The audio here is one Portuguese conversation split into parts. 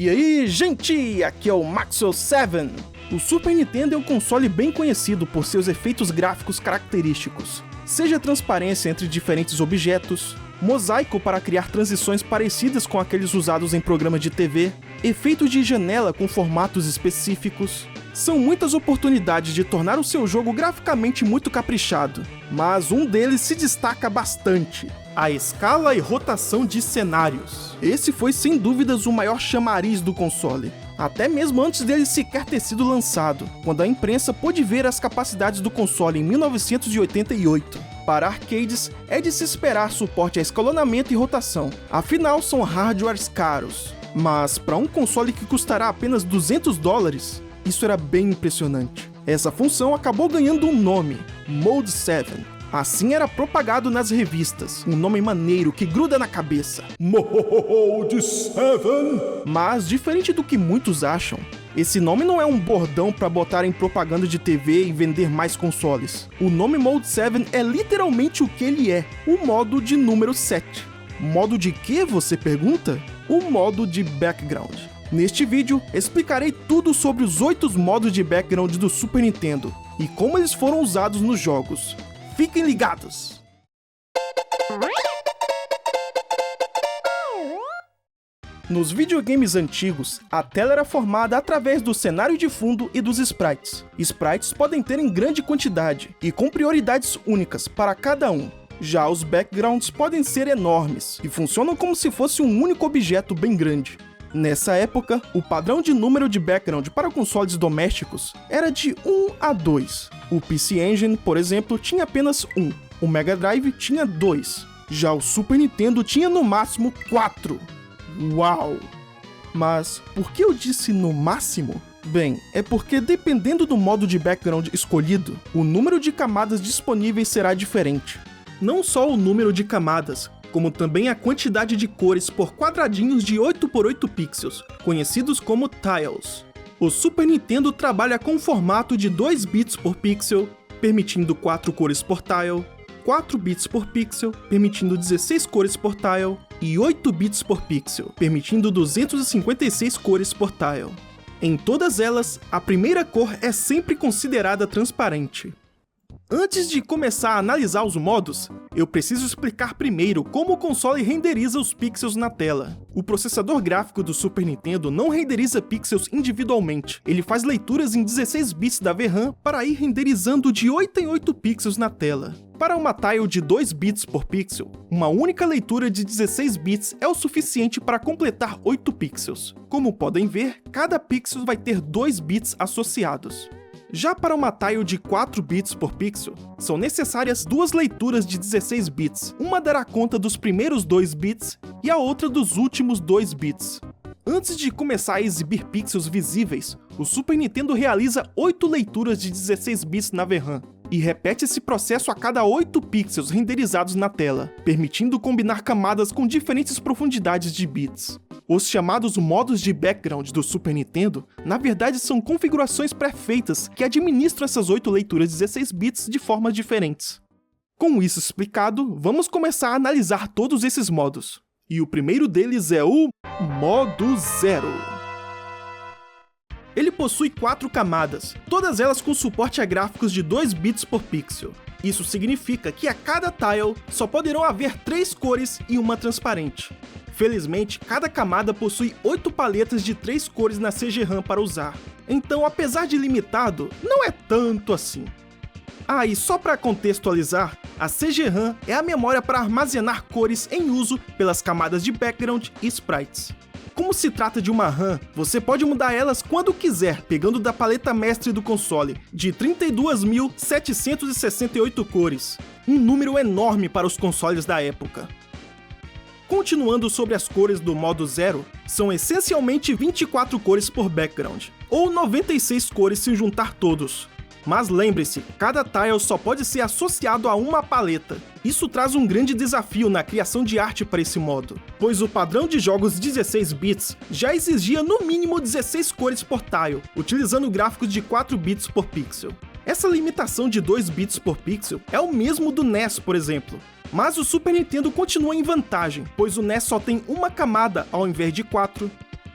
E aí, gente, aqui é o Maxwell7. O Super Nintendo é um console bem conhecido por seus efeitos gráficos característicos, seja transparência entre diferentes objetos, mosaico para criar transições parecidas com aqueles usados em programas de TV, efeitos de janela com formatos específicos. São muitas oportunidades de tornar o seu jogo graficamente muito caprichado, mas um deles se destaca bastante: a escala e rotação de cenários. Esse foi sem dúvidas o maior chamariz do console, até mesmo antes dele sequer ter sido lançado, quando a imprensa pôde ver as capacidades do console em 1988. Para arcades, é de se esperar suporte a escalonamento e rotação, afinal são hardwares caros. Mas para um console que custará apenas $200, isso era bem impressionante. Essa função acabou ganhando um nome: Mode 7. Assim era propagado nas revistas, um nome maneiro que gruda na cabeça. Mode 7! Mas, diferente do que muitos acham, esse nome não é um bordão para botar em propaganda de TV e vender mais consoles. O nome Mode 7 é literalmente o que ele é: o modo de número 7. Modo de quê, você pergunta? O modo de background. Neste vídeo, explicarei tudo sobre os 8 modos de background do Super Nintendo e como eles foram usados nos jogos. Fiquem ligados! Nos videogames antigos, a tela era formada através do cenário de fundo e dos sprites. Sprites podem ter em grande quantidade e com prioridades únicas para cada um. Já os backgrounds podem ser enormes e funcionam como se fosse um único objeto bem grande. Nessa época, o padrão de número de background para consoles domésticos era de 1 a 2. O PC Engine, por exemplo, tinha apenas 1. O Mega Drive tinha 2. Já o Super Nintendo tinha no máximo 4. Uau! Mas por que eu disse no máximo? Bem, é porque dependendo do modo de background escolhido, o número de camadas disponíveis será diferente. Não só o número de camadas, como também a quantidade de cores por quadradinhos de 8x8 pixels, conhecidos como tiles. O Super Nintendo trabalha com um formato de 2 bits por pixel, permitindo 4 cores por tile, 4 bits por pixel, permitindo 16 cores por tile, e 8 bits por pixel, permitindo 256 cores por tile. Em todas elas, a primeira cor é sempre considerada transparente. Antes de começar a analisar os modos, eu preciso explicar primeiro como o console renderiza os pixels na tela. O processador gráfico do Super Nintendo não renderiza pixels individualmente, ele faz leituras em 16 bits da VRAM para ir renderizando de 8 em 8 pixels na tela. Para uma tile de 2 bits por pixel, uma única leitura de 16 bits é o suficiente para completar 8 pixels. Como podem ver, cada pixel vai ter 2 bits associados. Já para uma tile de 4 bits por pixel, são necessárias 2 leituras de 16 bits. Uma dará conta dos primeiros 2 bits e a outra dos últimos 2 bits. Antes de começar a exibir pixels visíveis, o Super Nintendo realiza 8 leituras de 16 bits na VRAM, e repete esse processo a cada 8 pixels renderizados na tela, permitindo combinar camadas com diferentes profundidades de bits. Os chamados modos de background do Super Nintendo, na verdade são configurações pré-feitas que administram essas 8 leituras de 16 bits de formas diferentes. Com isso explicado, vamos começar a analisar todos esses modos. E o primeiro deles é o Modo 0. Ele possui 4 camadas, todas elas com suporte a gráficos de 2 bits por pixel. Isso significa que a cada tile só poderão haver 3 cores e uma transparente. Felizmente, cada camada possui 8 paletas de 3 cores na CG-RAM para usar. Então, apesar de limitado, não é tanto assim. Ah, e só para contextualizar, a CG-RAM é a memória para armazenar cores em uso pelas camadas de background e sprites. Como se trata de uma RAM, você pode mudar elas quando quiser, pegando da paleta mestre do console, de 32.768 cores, um número enorme para os consoles da época. Continuando sobre as cores do modo 0, são essencialmente 24 cores por background, ou 96 cores se juntar todos. Mas lembre-se, cada tile só pode ser associado a uma paleta. Isso traz um grande desafio na criação de arte para esse modo, pois o padrão de jogos 16 bits já exigia no mínimo 16 cores por tile, utilizando gráficos de 4 bits por pixel. Essa limitação de 2 bits por pixel é o mesmo do NES, por exemplo. Mas o Super Nintendo continua em vantagem, pois o NES só tem uma camada ao invés de 4,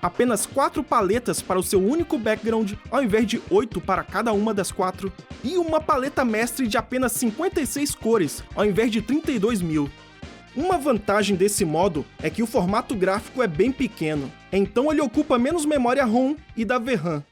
apenas 4 paletas para o seu único background, ao invés de 8 para cada uma das 4, e uma paleta mestre de apenas 56 cores, ao invés de 32.000. Uma vantagem desse modo é que o formato gráfico é bem pequeno, então ele ocupa menos memória ROM e da VRAM.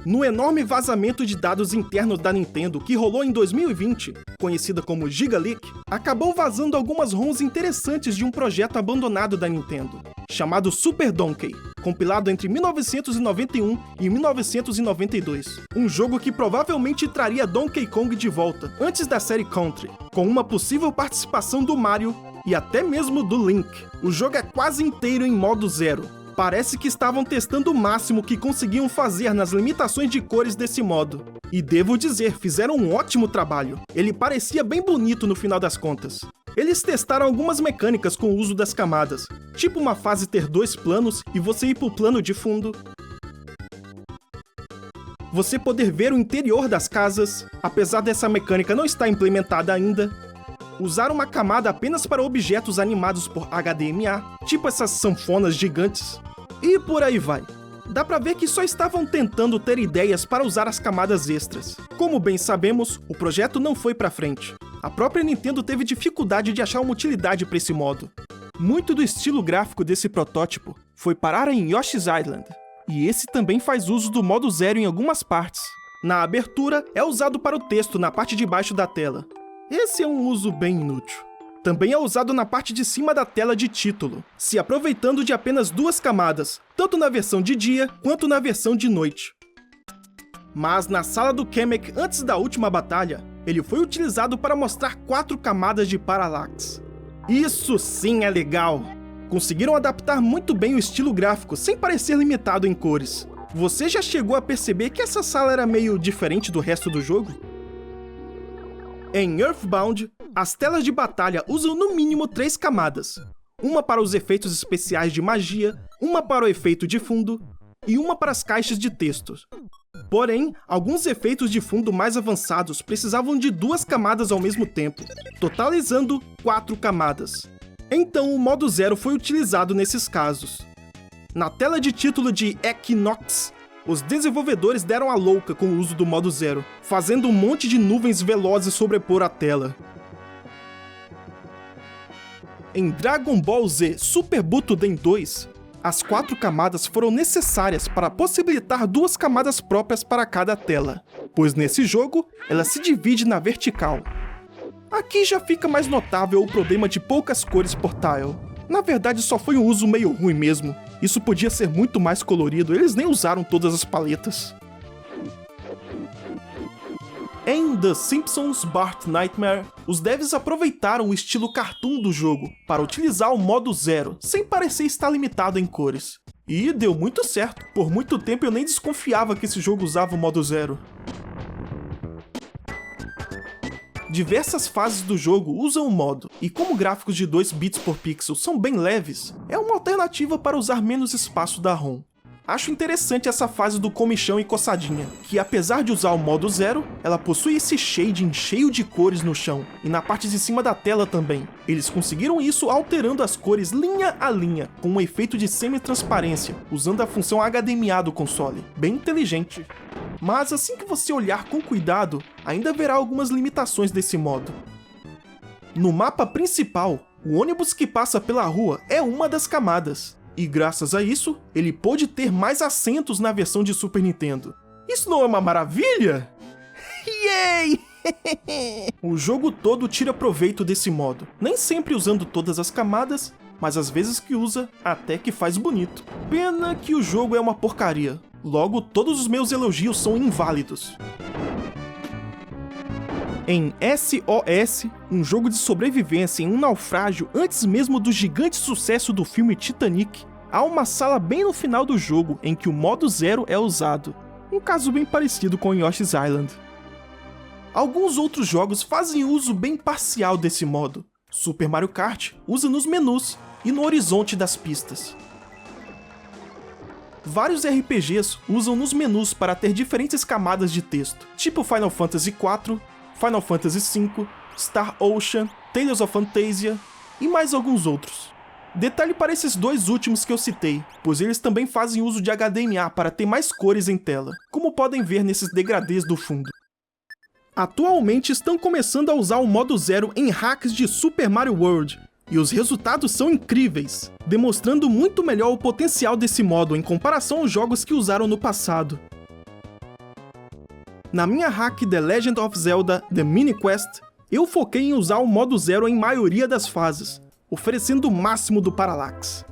No enorme vazamento de dados internos da Nintendo que rolou em 2020, conhecida como Giga Leak, acabou vazando algumas ROMs interessantes de um projeto abandonado da Nintendo, chamado Super Donkey, compilado entre 1991 e 1992. Um jogo que provavelmente traria Donkey Kong de volta, antes da série Country, com uma possível participação do Mario e até mesmo do Link. O jogo é quase inteiro em modo zero. Parece que estavam testando o máximo que conseguiam fazer nas limitações de cores desse modo. E devo dizer, fizeram um ótimo trabalho. Ele parecia bem bonito no final das contas. Eles testaram algumas mecânicas com o uso das camadas, tipo uma fase ter 2 planos e você ir pro plano de fundo. Você poder ver o interior das casas, apesar dessa mecânica não estar implementada ainda. Usar uma camada apenas para objetos animados por HDMA, tipo essas sanfonas gigantes. E por aí vai. Dá pra ver que só estavam tentando ter ideias para usar as camadas extras. Como bem sabemos, o projeto não foi pra frente. A própria Nintendo teve dificuldade de achar uma utilidade para esse modo. Muito do estilo gráfico desse protótipo foi parar em Yoshi's Island, e esse também faz uso do modo zero em algumas partes. Na abertura, é usado para o texto na parte de baixo da tela. Esse é um uso bem inútil. Também é usado na parte de cima da tela de título, se aproveitando de apenas 2 camadas, tanto na versão de dia quanto na versão de noite. Mas na sala do Kamek antes da última batalha, ele foi utilizado para mostrar 4 camadas de Parallax. Isso sim é legal! Conseguiram adaptar muito bem o estilo gráfico sem parecer limitado em cores. Você já chegou a perceber que essa sala era meio diferente do resto do jogo? Em Earthbound, as telas de batalha usam no mínimo 3 camadas. Uma para os efeitos especiais de magia, uma para o efeito de fundo e uma para as caixas de textos. Porém, alguns efeitos de fundo mais avançados precisavam de 2 camadas ao mesmo tempo, totalizando 4 camadas. Então o modo zero foi utilizado nesses casos. Na tela de título de Equinox, os desenvolvedores deram a louca com o uso do modo zero, fazendo um monte de nuvens velozes sobrepor a tela. Em Dragon Ball Z Super Butoden 2, as 4 camadas foram necessárias para possibilitar 2 camadas próprias para cada tela, pois nesse jogo ela se divide na vertical. Aqui já fica mais notável o problema de poucas cores por tile. Na verdade só foi um uso meio ruim mesmo. Isso podia ser muito mais colorido, eles nem usaram todas as paletas. Em The Simpsons Bart Nightmare, os devs aproveitaram o estilo cartoon do jogo para utilizar o modo zero, sem parecer estar limitado em cores. E deu muito certo, por muito tempo eu nem desconfiava que esse jogo usava o modo zero. Diversas fases do jogo usam o modo, e como gráficos de 2 bits por pixel são bem leves, é uma alternativa para usar menos espaço da ROM. Acho interessante essa fase do comichão e coçadinha, que apesar de usar o modo zero, ela possui esse shading cheio de cores no chão, e na parte de cima da tela também. Eles conseguiram isso alterando as cores linha a linha, com um efeito de semi-transparência, usando a função HDMA do console. Bem inteligente. Mas assim que você olhar com cuidado, ainda verá algumas limitações desse modo. No mapa principal, o ônibus que passa pela rua é uma das camadas, e graças a isso, ele pôde ter mais assentos na versão de Super Nintendo. Isso não é uma maravilha? Yay! O jogo todo tira proveito desse modo, nem sempre usando todas as camadas, mas às vezes que usa, até que faz bonito. Pena que o jogo é uma porcaria. Logo, todos os meus elogios são inválidos. Em SOS, um jogo de sobrevivência em um naufrágio antes mesmo do gigante sucesso do filme Titanic, há uma sala bem no final do jogo em que o modo zero é usado. Um caso bem parecido com Yoshi's Island. Alguns outros jogos fazem uso bem parcial desse modo. Super Mario Kart usa nos menus e no horizonte das pistas. Vários RPGs usam nos menus para ter diferentes camadas de texto, tipo Final Fantasy IV, Final Fantasy V, Star Ocean, Tales of Phantasia e mais alguns outros. Detalhe para esses dois últimos que eu citei, pois eles também fazem uso de HDMA para ter mais cores em tela, como podem ver nesses degradês do fundo. Atualmente estão começando a usar o modo zero em hacks de Super Mario World, e os resultados são incríveis, demonstrando muito melhor o potencial desse modo em comparação aos jogos que usaram no passado. Na minha hack The Legend of Zelda The Mini Quest, eu foquei em usar o modo zero em maioria das fases, oferecendo o máximo do Parallax.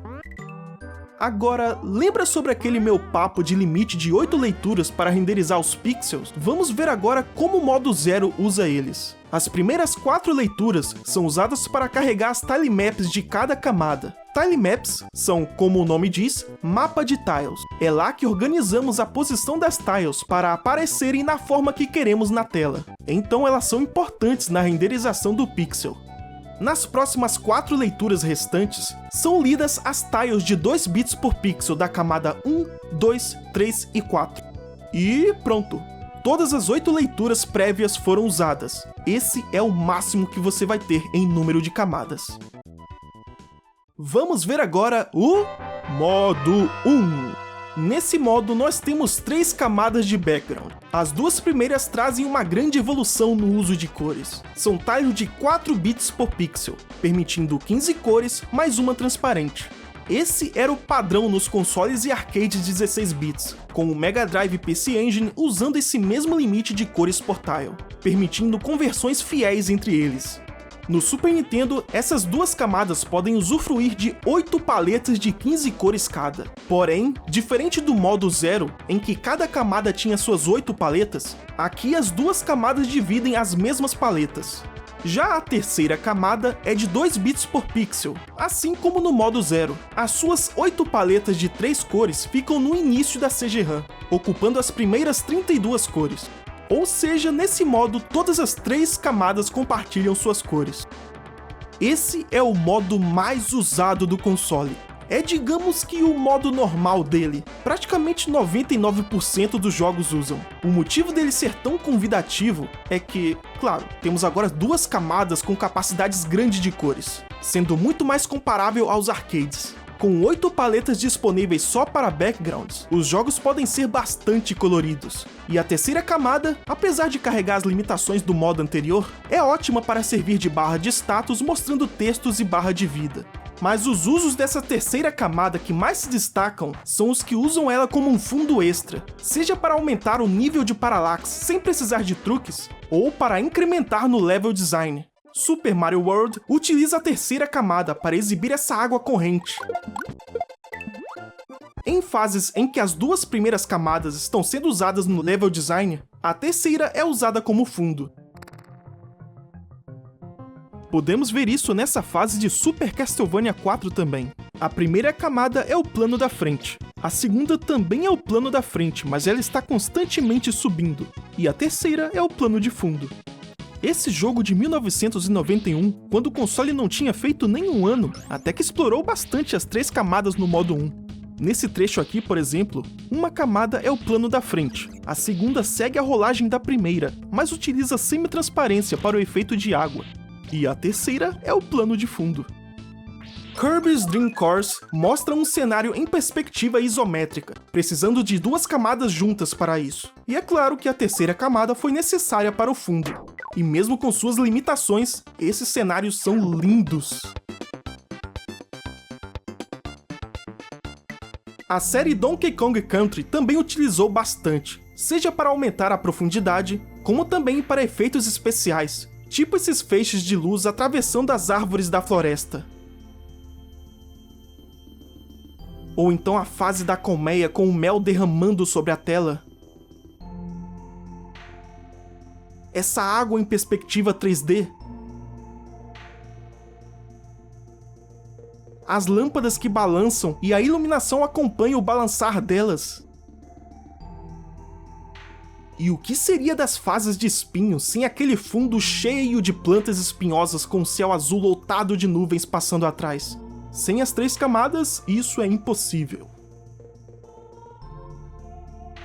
Agora, lembra sobre aquele meu papo de limite de 8 leituras para renderizar os pixels? Vamos ver agora como o modo zero usa eles. As primeiras 4 leituras são usadas para carregar as tilemaps de cada camada. Tilemaps são, como o nome diz, mapa de tiles. É lá que organizamos a posição das tiles para aparecerem na forma que queremos na tela. Então elas são importantes na renderização do pixel. Nas próximas 4 leituras restantes, são lidas as tiles de 2 bits por pixel da camada 1, 2, 3 e 4. E pronto! Todas as 8 leituras prévias foram usadas. Esse é o máximo que você vai ter em número de camadas. Vamos ver agora o modo 1. Nesse modo, nós temos 3 camadas de background. As 2 primeiras trazem uma grande evolução no uso de cores. São tiles de 4 bits por pixel, permitindo 15 cores mais uma transparente. Esse era o padrão nos consoles e arcades 16 bits, com o Mega Drive PC Engine usando esse mesmo limite de cores por tile, permitindo conversões fiéis entre eles. No Super Nintendo, essas 2 camadas podem usufruir de 8 paletas de 15 cores cada. Porém, diferente do modo zero, em que cada camada tinha suas 8 paletas, aqui as 2 camadas dividem as mesmas paletas. Já a terceira camada é de 2 bits por pixel, assim como no modo zero. As suas 8 paletas de 3 cores ficam no início da CG-RAM, ocupando as primeiras 32 cores. Ou seja, nesse modo, todas as 3 camadas compartilham suas cores. Esse é o modo mais usado do console. É, digamos que o modo normal dele. Praticamente 99% dos jogos usam. O motivo dele ser tão convidativo é que, claro, temos agora 2 camadas com capacidades grandes de cores, sendo muito mais comparável aos arcades. Com 8 paletas disponíveis só para backgrounds, os jogos podem ser bastante coloridos. E a terceira camada, apesar de carregar as limitações do modo anterior, é ótima para servir de barra de status mostrando textos e barra de vida. Mas os usos dessa terceira camada que mais se destacam são os que usam ela como um fundo extra, seja para aumentar o nível de parallax sem precisar de truques, ou para incrementar no level design. Super Mario World utiliza a terceira camada para exibir essa água corrente. Em fases em que as 2 primeiras camadas estão sendo usadas no level design, a terceira é usada como fundo. Podemos ver isso nessa fase de Super Castlevania 4 também. A primeira camada é o plano da frente. A segunda também é o plano da frente, mas ela está constantemente subindo. E a terceira é o plano de fundo. Esse jogo de 1991, quando o console não tinha feito nem um ano, até que explorou bastante as 3 camadas no modo 1. Nesse trecho aqui, por exemplo, uma camada é o plano da frente, a segunda segue a rolagem da primeira, mas utiliza semi-transparência para o efeito de água, e a terceira é o plano de fundo. Kirby's Dream Course mostra um cenário em perspectiva isométrica, precisando de 2 camadas juntas para isso. E é claro que a terceira camada foi necessária para o fundo. E mesmo com suas limitações, esses cenários são lindos. A série Donkey Kong Country também utilizou bastante, seja para aumentar a profundidade, como também para efeitos especiais, tipo esses feixes de luz atravessando as árvores da floresta. Ou então a fase da colmeia com o mel derramando sobre a tela. Essa água em perspectiva 3D. As lâmpadas que balançam e a iluminação acompanha o balançar delas. E o que seria das fases de espinhos sem aquele fundo cheio de plantas espinhosas com o céu azul lotado de nuvens passando atrás? Sem as 3 camadas, isso é impossível.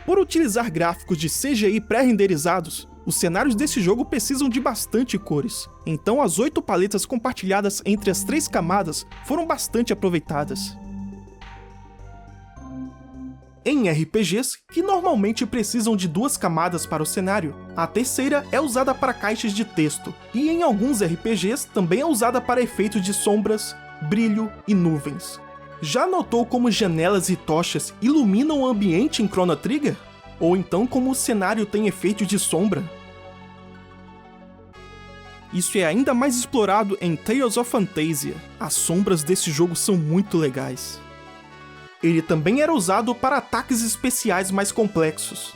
Por utilizar gráficos de CGI pré-renderizados, Os cenários desse jogo precisam de bastante cores, então as 8 paletas compartilhadas entre as 3 camadas foram bastante aproveitadas. Em RPGs, que normalmente precisam de 2 camadas para o cenário, a terceira é usada para caixas de texto, e em alguns RPGs também é usada para efeitos de sombras, brilho e nuvens. Já notou como janelas e tochas iluminam o ambiente em Chrono Trigger? Ou então como o cenário tem efeito de sombra? Isso é ainda mais explorado em Tales of Phantasia. As sombras desse jogo são muito legais. Ele também era usado para ataques especiais mais complexos.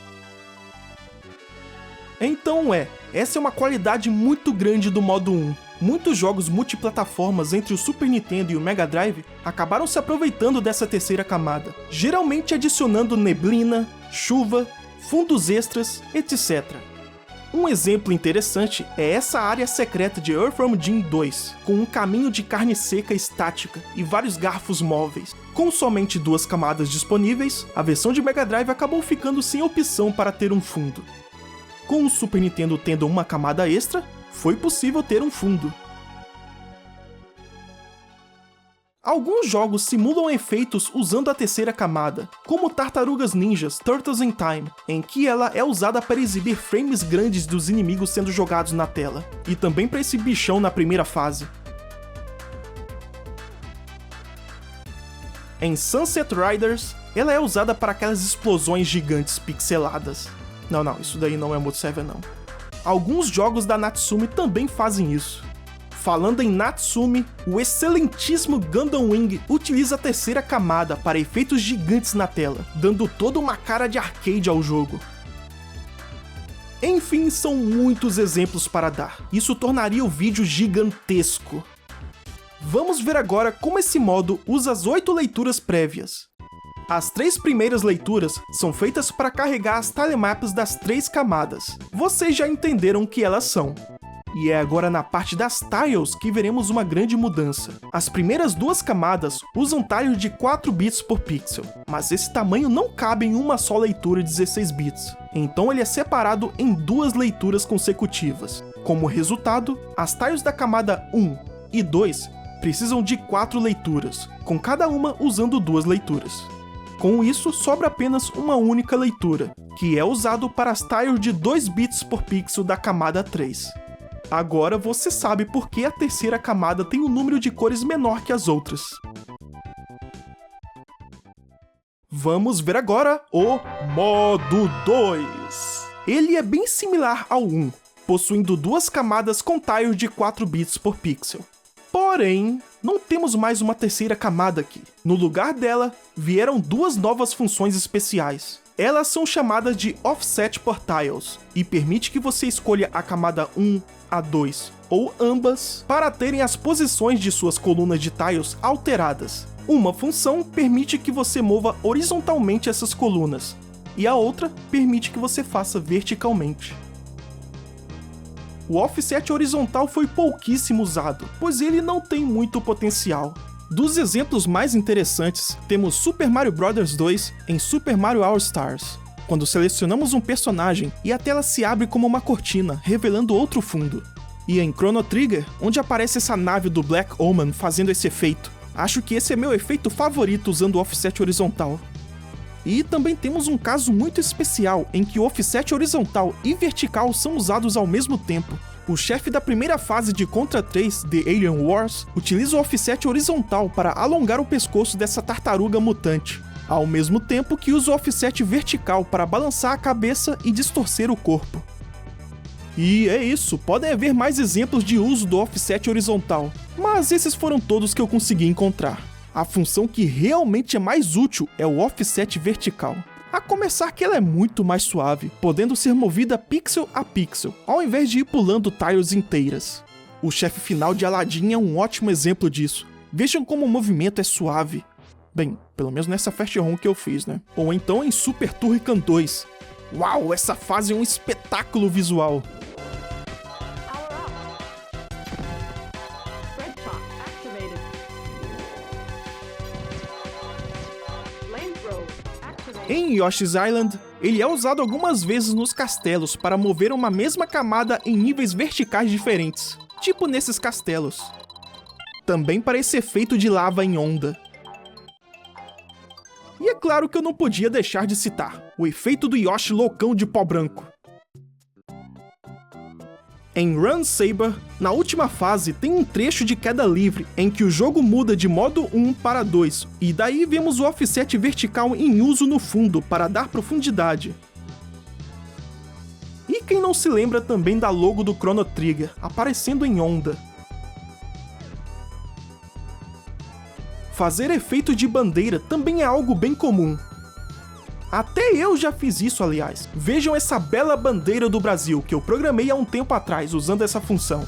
Então essa é uma qualidade muito grande do modo 1. Muitos jogos multiplataformas entre o Super Nintendo e o Mega Drive acabaram se aproveitando dessa terceira camada, geralmente adicionando neblina, chuva, fundos extras, etc. Um exemplo interessante é essa área secreta de Earthworm Jim 2, com um caminho de carne seca estática e vários garfos móveis. Com somente 2 camadas disponíveis, a versão de Mega Drive acabou ficando sem opção para ter um fundo. Com o Super Nintendo tendo uma camada extra, foi possível ter um fundo. Alguns jogos simulam efeitos usando a terceira camada, como Tartarugas Ninjas Turtles in Time, em que ela é usada para exibir frames grandes dos inimigos sendo jogados na tela, e também para esse bichão na primeira fase. Em Sunset Riders, ela é usada para aquelas explosões gigantes pixeladas. Não, isso daí não é Mode 7 não. Alguns jogos da Natsume também fazem isso. Falando em Natsume, o excelentíssimo Gundam Wing utiliza a terceira camada para efeitos gigantes na tela, dando toda uma cara de arcade ao jogo. Enfim, são muitos exemplos para dar. Isso tornaria o vídeo gigantesco. Vamos ver agora como esse modo usa as 8 leituras prévias. As 3 primeiras leituras são feitas para carregar as tilemaps das 3 camadas. Vocês já entenderam o que elas são. E é agora na parte das tiles que veremos uma grande mudança. As primeiras 2 camadas usam tiles de 4 bits por pixel, mas esse tamanho não cabe em uma só leitura de 16 bits. Então ele é separado em 2 leituras consecutivas. Como resultado, as tiles da camada 1 e 2 precisam de 4 leituras, com cada uma usando 2 leituras. Com isso, sobra apenas uma única leitura, que é usado para as tiles de 2 bits por pixel da camada 3. Agora você sabe por que a terceira camada tem um número de cores menor que as outras. Vamos ver agora o modo 2. Ele é bem similar ao 1, possuindo 2 camadas com tiles de 4 bits por pixel. Porém, não temos mais uma terceira camada aqui. No lugar dela, vieram 2 novas funções especiais. Elas são chamadas de Offset por Tiles, e permite que você escolha a camada 1, a 2 ou ambas para terem as posições de suas colunas de tiles alteradas. Uma função permite que você mova horizontalmente essas colunas, e a outra permite que você faça verticalmente. O offset horizontal foi pouquíssimo usado, pois ele não tem muito potencial. Dos exemplos mais interessantes, temos Super Mario Bros. 2 em Super Mario All-Stars, quando selecionamos um personagem e a tela se abre como uma cortina, revelando outro fundo. E em Chrono Trigger, onde aparece essa nave do Black Omen fazendo esse efeito. Acho que esse é meu efeito favorito usando o offset horizontal. E também temos um caso muito especial em que o offset horizontal e vertical são usados ao mesmo tempo. O chefe da primeira fase de Contra 3, The Alien Wars, utiliza o offset horizontal para alongar o pescoço dessa tartaruga mutante, ao mesmo tempo que usa o offset vertical para balançar a cabeça e distorcer o corpo. E é isso, podem haver mais exemplos de uso do offset horizontal, mas esses foram todos que eu consegui encontrar. A função que realmente é mais útil é o offset vertical. A começar que ela é muito mais suave, podendo ser movida pixel a pixel, ao invés de ir pulando tiles inteiras. O chefe final de Aladdin é um ótimo exemplo disso. Vejam como o movimento é suave. Bem, pelo menos nessa fast run que eu fiz, né? Ou então em Super Turrican 2. Uau, essa fase é um espetáculo visual. Em Em Yoshi's Island, ele é usado algumas vezes nos castelos para mover uma mesma camada em níveis verticais diferentes, tipo nesses castelos. Também para esse efeito de lava em onda. E é claro que eu não podia deixar de citar o efeito do Yoshi loucão de pó branco. Em Run Saber, na última fase tem um trecho de queda livre em que o jogo muda de modo 1 para 2, e daí vemos o offset vertical em uso no fundo para dar profundidade. E quem não se lembra também da logo do Chrono Trigger, aparecendo em onda. Fazer efeito de bandeira também é algo bem comum. Até eu já fiz isso, aliás. Vejam essa bela bandeira do Brasil que eu programei há um tempo atrás usando essa função.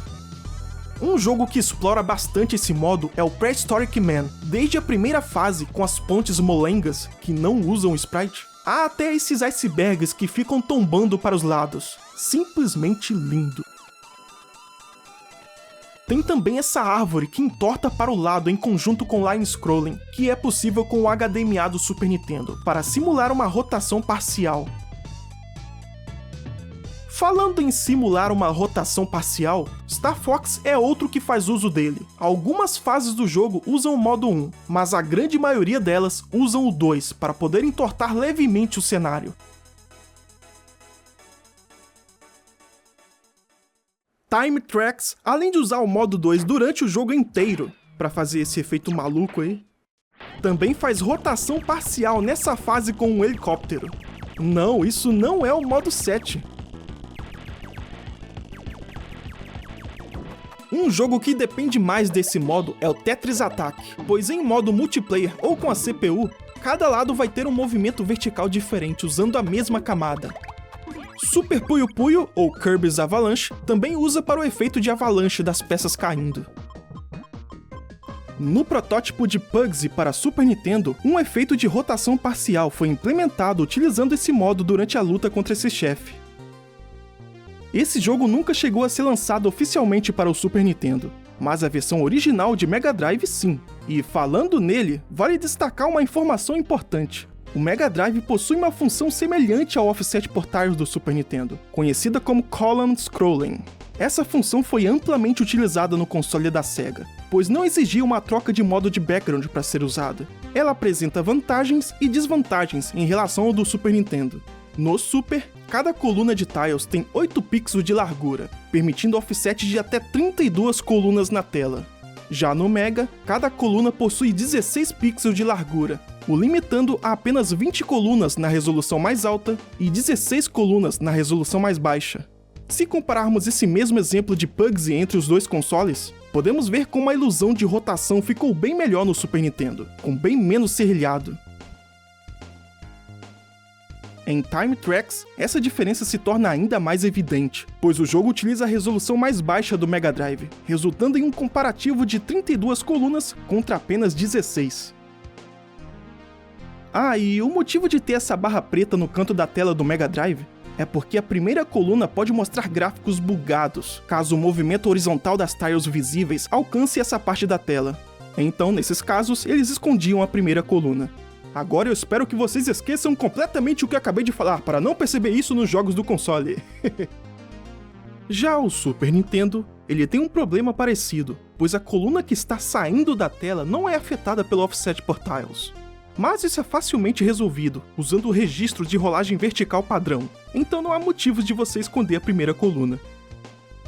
Um jogo que explora bastante esse modo é o Prehistoric Man, desde a primeira fase com as pontes molengas, que não usam sprite, há até esses icebergs que ficam tombando para os lados. Simplesmente lindo. Tem também essa árvore que entorta para o lado em conjunto com line scrolling, que é possível com o HDMA do Super Nintendo, para simular uma rotação parcial. Falando em simular uma rotação parcial, Star Fox é outro que faz uso dele. Algumas fases do jogo usam o modo 1, mas a grande maioria delas usam o 2 para poder entortar levemente o cenário. Time Tracks, além de usar o modo 2 durante o jogo inteiro, para fazer esse efeito maluco aí, também faz rotação parcial nessa fase com um helicóptero. Não, isso não é o modo 7. Um jogo que depende mais desse modo é o Tetris Attack, pois em modo multiplayer ou com a CPU, cada lado vai ter um movimento vertical diferente usando a mesma camada. Super Puyo Puyo, ou Kirby's Avalanche, também usa para o efeito de avalanche das peças caindo. No protótipo de Pugsy para Super Nintendo, um efeito de rotação parcial foi implementado utilizando esse modo durante a luta contra esse chefe. Esse jogo nunca chegou a ser lançado oficialmente para o Super Nintendo, mas a versão original de Mega Drive sim. E falando nele, vale destacar uma informação importante. O Mega Drive possui uma função semelhante ao offset portátil do Super Nintendo, conhecida como Column Scrolling. Essa função foi amplamente utilizada no console da Sega, pois não exigia uma troca de modo de background para ser usada. Ela apresenta vantagens e desvantagens em relação ao do Super Nintendo. No Super, cada coluna de tiles tem 8 pixels de largura, permitindo offset de até 32 colunas na tela. Já no Mega, cada coluna possui 16 pixels de largura, o limitando a apenas 20 colunas na resolução mais alta e 16 colunas na resolução mais baixa. Se compararmos esse mesmo exemplo de Pugsy entre os dois consoles, podemos ver como a ilusão de rotação ficou bem melhor no Super Nintendo, com bem menos serrilhado. Em Time Tracks, essa diferença se torna ainda mais evidente, pois o jogo utiliza a resolução mais baixa do Mega Drive, resultando em um comparativo de 32 colunas contra apenas 16. Ah, e o motivo de ter essa barra preta no canto da tela do Mega Drive é porque a primeira coluna pode mostrar gráficos bugados, caso o movimento horizontal das tiles visíveis alcance essa parte da tela. Então, nesses casos, eles escondiam a primeira coluna. Agora eu espero que vocês esqueçam completamente o que eu acabei de falar, para não perceber isso nos jogos do console. Já o Super Nintendo, ele tem um problema parecido, pois a coluna que está saindo da tela não é afetada pelo offset por tiles. Mas isso é facilmente resolvido, usando o registro de rolagem vertical padrão, então não há motivos de você esconder a primeira coluna.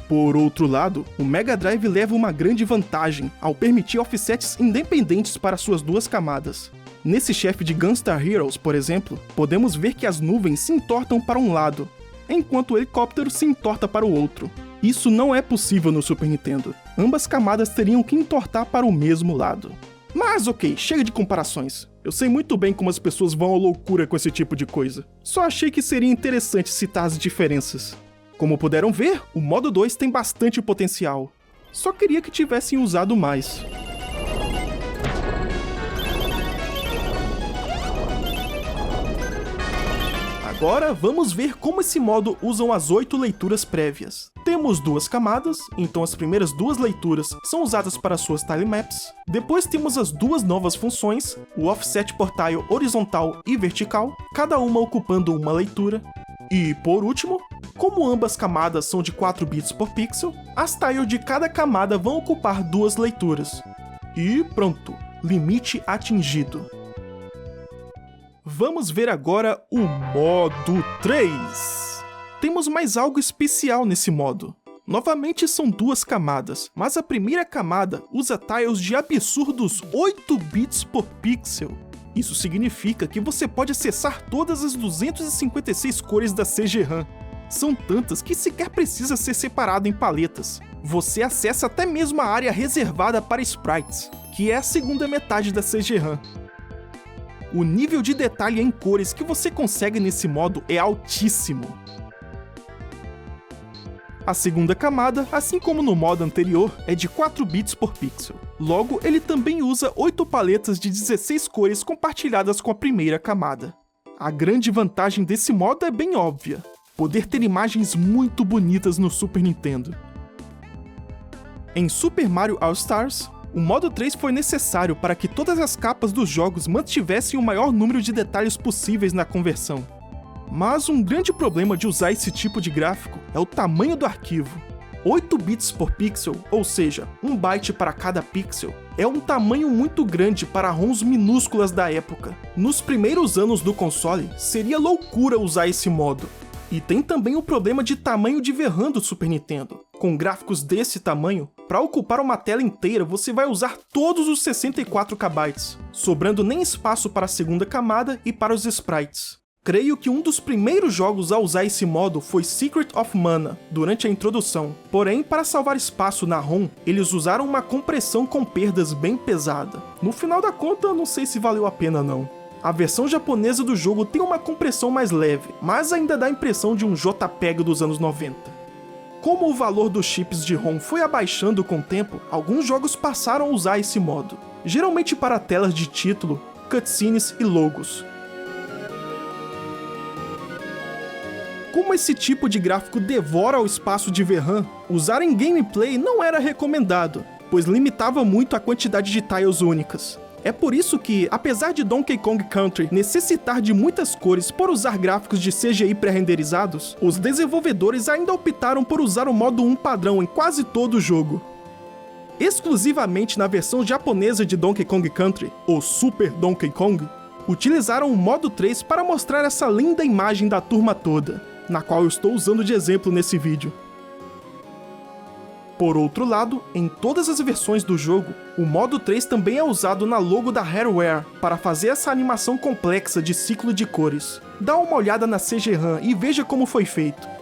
Por outro lado, o Mega Drive leva uma grande vantagem ao permitir offsets independentes para suas duas camadas. Nesse chefe de Gunstar Heroes, por exemplo, podemos ver que as nuvens se entortam para um lado, enquanto o helicóptero se entorta para o outro. Isso não é possível no Super Nintendo. Ambas camadas teriam que entortar para o mesmo lado. Mas ok, chega de comparações. Eu sei muito bem como as pessoas vão à loucura com esse tipo de coisa. Só achei que seria interessante citar as diferenças. Como puderam ver, o modo 2 tem bastante potencial. Só queria que tivessem usado mais. Agora vamos ver como esse modo usam as 8 leituras prévias. Temos 2 camadas, então as primeiras 2 leituras são usadas para suas tilemaps. Depois temos as 2 novas funções, o offset por tile horizontal e vertical, cada uma ocupando uma leitura. E por último, como ambas camadas são de 4 bits por pixel, as tiles de cada camada vão ocupar 2 leituras. E pronto, limite atingido. Vamos ver agora o modo 3. Temos mais algo especial nesse modo. Novamente são 2 camadas, mas a primeira camada usa tiles de absurdos 8 bits por pixel. Isso significa que você pode acessar todas as 256 cores da CG-RAM. São tantas que sequer precisa ser separado em paletas. Você acessa até mesmo a área reservada para sprites, que é a segunda metade da CG-RAM. O nível de detalhe em cores que você consegue nesse modo é altíssimo. A segunda camada, assim como no modo anterior, é de 4 bits por pixel. Logo, ele também usa 8 paletas de 16 cores compartilhadas com a primeira camada. A grande vantagem desse modo é bem óbvia: poder ter imagens muito bonitas no Super Nintendo. Em Super Mario All-Stars, o modo 3 foi necessário para que todas as capas dos jogos mantivessem o maior número de detalhes possíveis na conversão. Mas um grande problema de usar esse tipo de gráfico é o tamanho do arquivo. 8 bits por pixel, ou seja, 1 byte para cada pixel, é um tamanho muito grande para ROMs minúsculas da época. Nos primeiros anos do console, seria loucura usar esse modo. E tem também o problema de tamanho de VRAM do Super Nintendo. Com gráficos desse tamanho, para ocupar uma tela inteira você vai usar todos os 64 KB, sobrando nem espaço para a segunda camada e para os sprites. Creio que um dos primeiros jogos a usar esse modo foi Secret of Mana, durante a introdução. Porém, para salvar espaço na ROM, eles usaram uma compressão com perdas bem pesada. No final da conta, não sei se valeu a pena não. A versão japonesa do jogo tem uma compressão mais leve, mas ainda dá a impressão de um JPEG dos anos 90. Como o valor dos chips de ROM foi abaixando com o tempo, alguns jogos passaram a usar esse modo, geralmente para telas de título, cutscenes e logos. Como esse tipo de gráfico devora o espaço de VRAM, usar em gameplay não era recomendado, pois limitava muito a quantidade de tiles únicas. É por isso que, apesar de Donkey Kong Country necessitar de muitas cores por usar gráficos de CGI pré-renderizados, os desenvolvedores ainda optaram por usar o modo 1 padrão em quase todo o jogo. Exclusivamente na versão japonesa de Donkey Kong Country, o Super Donkey Kong, utilizaram o modo 3 para mostrar essa linda imagem da turma toda, na qual eu estou usando de exemplo nesse vídeo. Por outro lado, em todas as versões do jogo, o modo 3 também é usado na logo da Rareware para fazer essa animação complexa de ciclo de cores. Dá uma olhada na CG-RAM e veja como foi feito.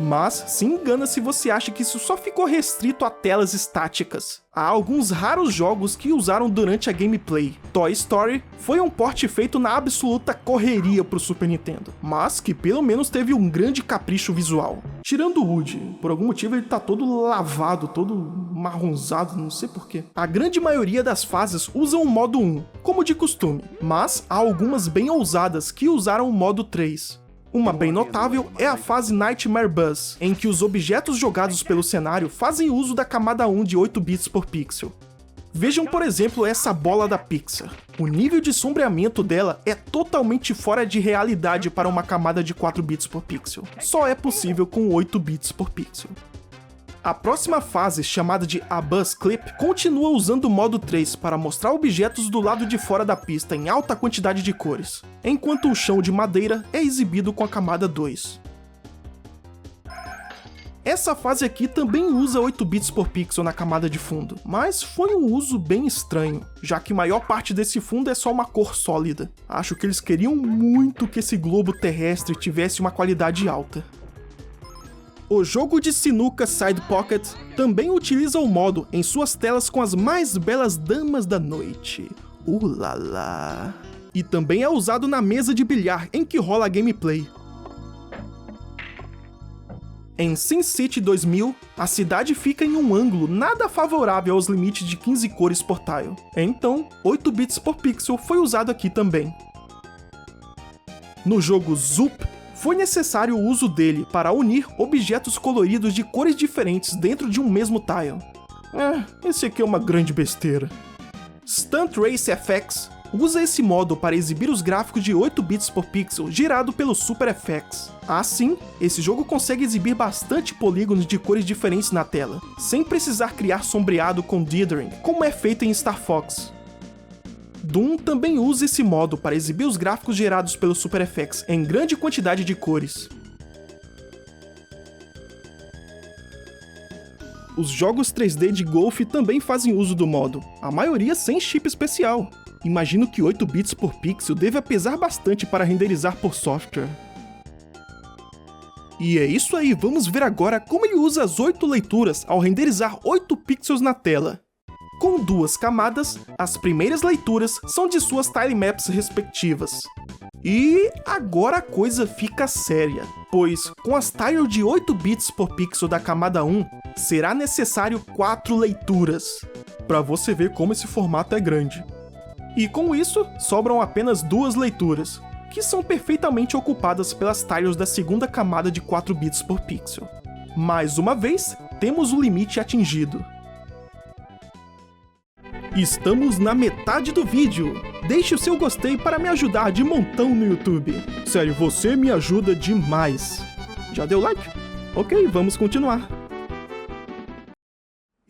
Mas se engana se você acha que isso só ficou restrito a telas estáticas. Há alguns raros jogos que usaram durante a gameplay. Toy Story foi um port feito na absoluta correria pro Super Nintendo, mas que pelo menos teve um grande capricho visual. Tirando o Woody, por algum motivo ele tá todo lavado, todo marronzado, não sei porquê. A grande maioria das fases usam o modo 1, como de costume, mas há algumas bem ousadas que usaram o modo 3. Uma bem notável é a fase Nightmare Bus, em que os objetos jogados pelo cenário fazem uso da camada 1 de 8 bits por pixel. Vejam, por exemplo, essa bola da Pixar. O nível de sombreamento dela é totalmente fora de realidade para uma camada de 4 bits por pixel. Só é possível com 8 bits por pixel. A próxima fase, chamada de A Bus Clip, continua usando o modo 3 para mostrar objetos do lado de fora da pista em alta quantidade de cores, enquanto o chão de madeira é exibido com a camada 2. Essa fase aqui também usa 8 bits por pixel na camada de fundo, mas foi um uso bem estranho, já que a maior parte desse fundo é só uma cor sólida. Acho que eles queriam muito que esse globo terrestre tivesse uma qualidade alta. O jogo de sinuca Side Pocket também utiliza o modo em suas telas com as mais belas damas da noite. Ulala! E também é usado na mesa de bilhar em que rola a gameplay. Em SimCity 2000, a cidade fica em um ângulo nada favorável aos limites de 15 cores por tile, então 8 bits por pixel foi usado aqui também. No jogo Zoop, foi necessário o uso dele para unir objetos coloridos de cores diferentes dentro de um mesmo tile. Esse aqui é uma grande besteira. Stunt Race FX usa esse modo para exibir os gráficos de 8 bits por pixel gerado pelo Super FX. Assim, esse jogo consegue exibir bastante polígonos de cores diferentes na tela, sem precisar criar sombreado com dithering, como é feito em Star Fox. Doom também usa esse modo para exibir os gráficos gerados pelo Super FX em grande quantidade de cores. Os jogos 3D de golfe também fazem uso do modo, a maioria sem chip especial. Imagino que 8 bits por pixel deve pesar bastante para renderizar por software. E é isso aí, vamos ver agora como ele usa as 8 leituras ao renderizar 8 pixels na tela. Com 2 camadas, as primeiras leituras são de suas tilemaps respectivas. E agora a coisa fica séria, pois com as tiles de 8 bits por pixel da camada 1, será necessário 4 leituras, para você ver como esse formato é grande. E com isso, sobram apenas 2 leituras, que são perfeitamente ocupadas pelas tiles da segunda camada de 4 bits por pixel. Mais uma vez, temos o limite atingido. Estamos na metade do vídeo. Deixe o seu gostei para me ajudar de montão no YouTube. Sério, você me ajuda demais. Já deu like? Ok, vamos continuar.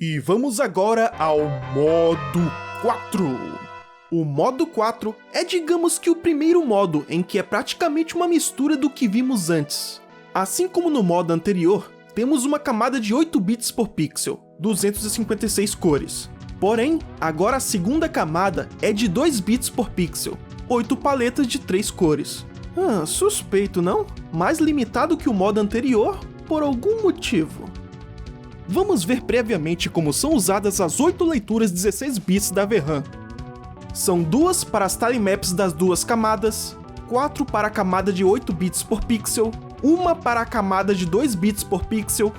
E vamos agora ao modo 4. O modo 4 é, digamos que, o primeiro modo em que é praticamente uma mistura do que vimos antes. Assim como no modo anterior, temos uma camada de 8 bits por pixel, 256 cores. Porém, agora a segunda camada é de 2 bits por pixel, 8 paletas de 3 cores. Suspeito, não? Mais limitado que o modo anterior, por algum motivo. Vamos ver previamente como são usadas as 8 leituras 16 bits da VRAM. São 2 para as tilemaps das 2 camadas, 4 para a camada de 8 bits por pixel, 1 para a camada de 2 bits por pixel,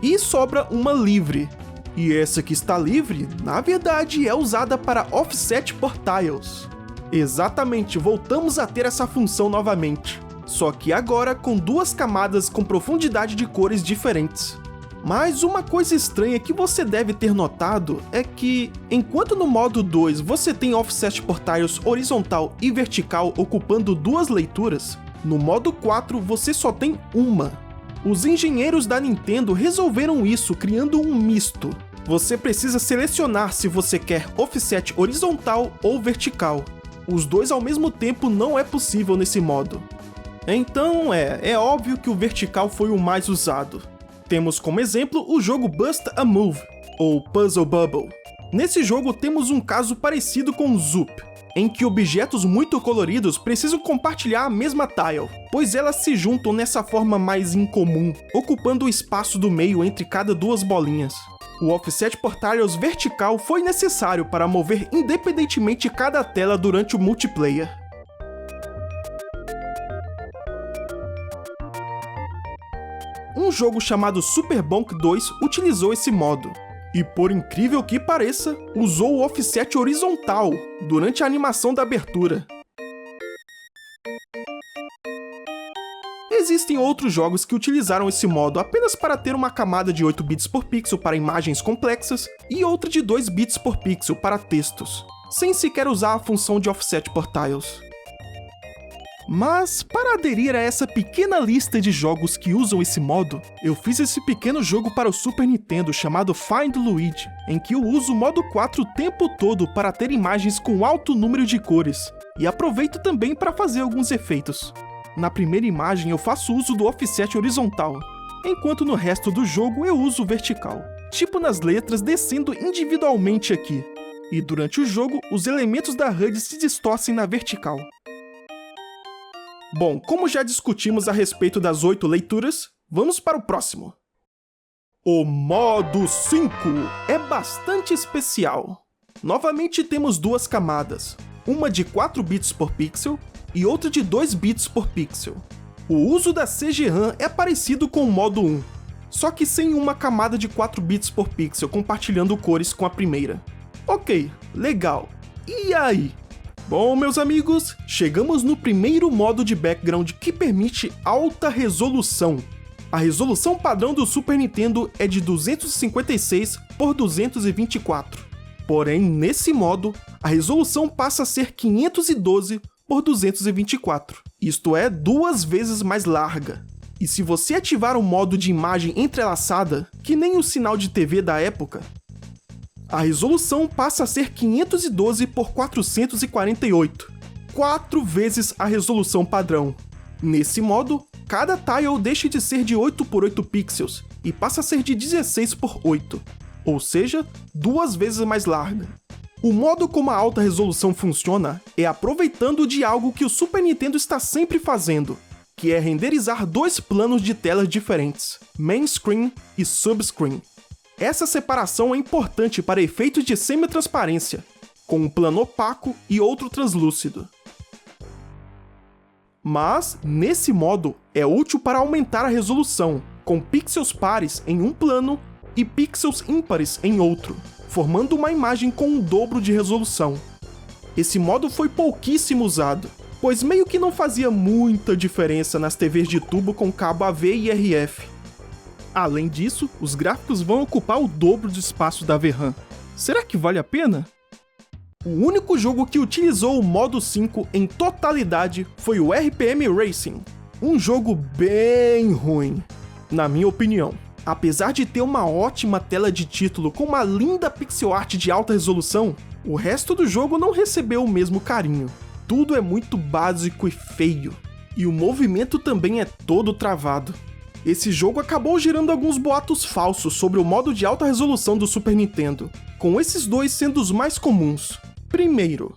e sobra uma livre. E essa que está livre, na verdade, é usada para offset por tiles. Exatamente, voltamos a ter essa função novamente, só que agora com 2 camadas com profundidade de cores diferentes. Mas uma coisa estranha que você deve ter notado é que, enquanto no modo 2 você tem offset por tiles horizontal e vertical ocupando 2 leituras, no modo 4 você só tem uma. Os engenheiros da Nintendo resolveram isso criando um misto. Você precisa selecionar se você quer offset horizontal ou vertical. Os dois ao mesmo tempo não é possível nesse modo. Então é óbvio que o vertical foi o mais usado. Temos como exemplo o jogo Bust a Move, ou Puzzle Bubble. Nesse jogo temos um caso parecido com Zoop, em que objetos muito coloridos precisam compartilhar a mesma tile, pois elas se juntam nessa forma mais incomum, ocupando o espaço do meio entre cada 2 bolinhas. O offset por tiles vertical foi necessário para mover independentemente cada tela durante o multiplayer. Um jogo chamado Super Bonk 2 utilizou esse modo, e por incrível que pareça, usou o offset horizontal durante a animação da abertura. Existem outros jogos que utilizaram esse modo apenas para ter uma camada de 8 bits por pixel para imagens complexas e outra de 2 bits por pixel para textos, sem sequer usar a função de offset por tiles. Mas, para aderir a essa pequena lista de jogos que usam esse modo, eu fiz esse pequeno jogo para o Super Nintendo chamado Find Luigi, em que eu uso o modo 4 o tempo todo para ter imagens com alto número de cores, e aproveito também para fazer alguns efeitos. Na primeira imagem eu faço uso do offset horizontal, enquanto no resto do jogo eu uso o vertical, tipo nas letras descendo individualmente aqui, e durante o jogo os elementos da HUD se distorcem na vertical. Bom, como já discutimos a respeito das 8 leituras, vamos para o próximo. O modo 5 é bastante especial. Novamente temos 2 camadas, uma de 4 bits por pixel e outra de 2 bits por pixel. O uso da CGRAM é parecido com o modo 1, só que sem uma camada de 4 bits por pixel compartilhando cores com a primeira. Ok, legal. E aí? Bom, meus amigos, chegamos no primeiro modo de background que permite alta resolução. A resolução padrão do Super Nintendo é de 256 por 224. Porém, nesse modo, a resolução passa a ser 512 por 224. Isto é, 2 vezes mais larga. E se você ativar o modo de imagem entrelaçada, que nem o sinal de TV da época, a resolução passa a ser 512 por 448, 4 vezes a resolução padrão. Nesse modo, cada tile deixa de ser de 8 por 8 pixels e passa a ser de 16 por 8, ou seja, 2 vezes mais larga. O modo como a alta resolução funciona é aproveitando de algo que o Super Nintendo está sempre fazendo, que é renderizar 2 planos de telas diferentes, main screen e subscreen. Essa separação é importante para efeitos de semi-transparência, com um plano opaco e outro translúcido. Mas, nesse modo, é útil para aumentar a resolução, com pixels pares em um plano e pixels ímpares em outro, formando uma imagem com um dobro de resolução. Esse modo foi pouquíssimo usado, pois meio que não fazia muita diferença nas TVs de tubo com cabo AV e RF. Além disso, os gráficos vão ocupar o dobro do espaço da VRAM. Será que vale a pena? O único jogo que utilizou o modo 5 em totalidade foi o RPM Racing, um jogo bem ruim, na minha opinião. Apesar de ter uma ótima tela de título com uma linda pixel art de alta resolução, o resto do jogo não recebeu o mesmo carinho. Tudo é muito básico e feio, e o movimento também é todo travado. Esse jogo acabou gerando alguns boatos falsos sobre o modo de alta resolução do Super Nintendo, com esses dois sendo os mais comuns. Primeiro,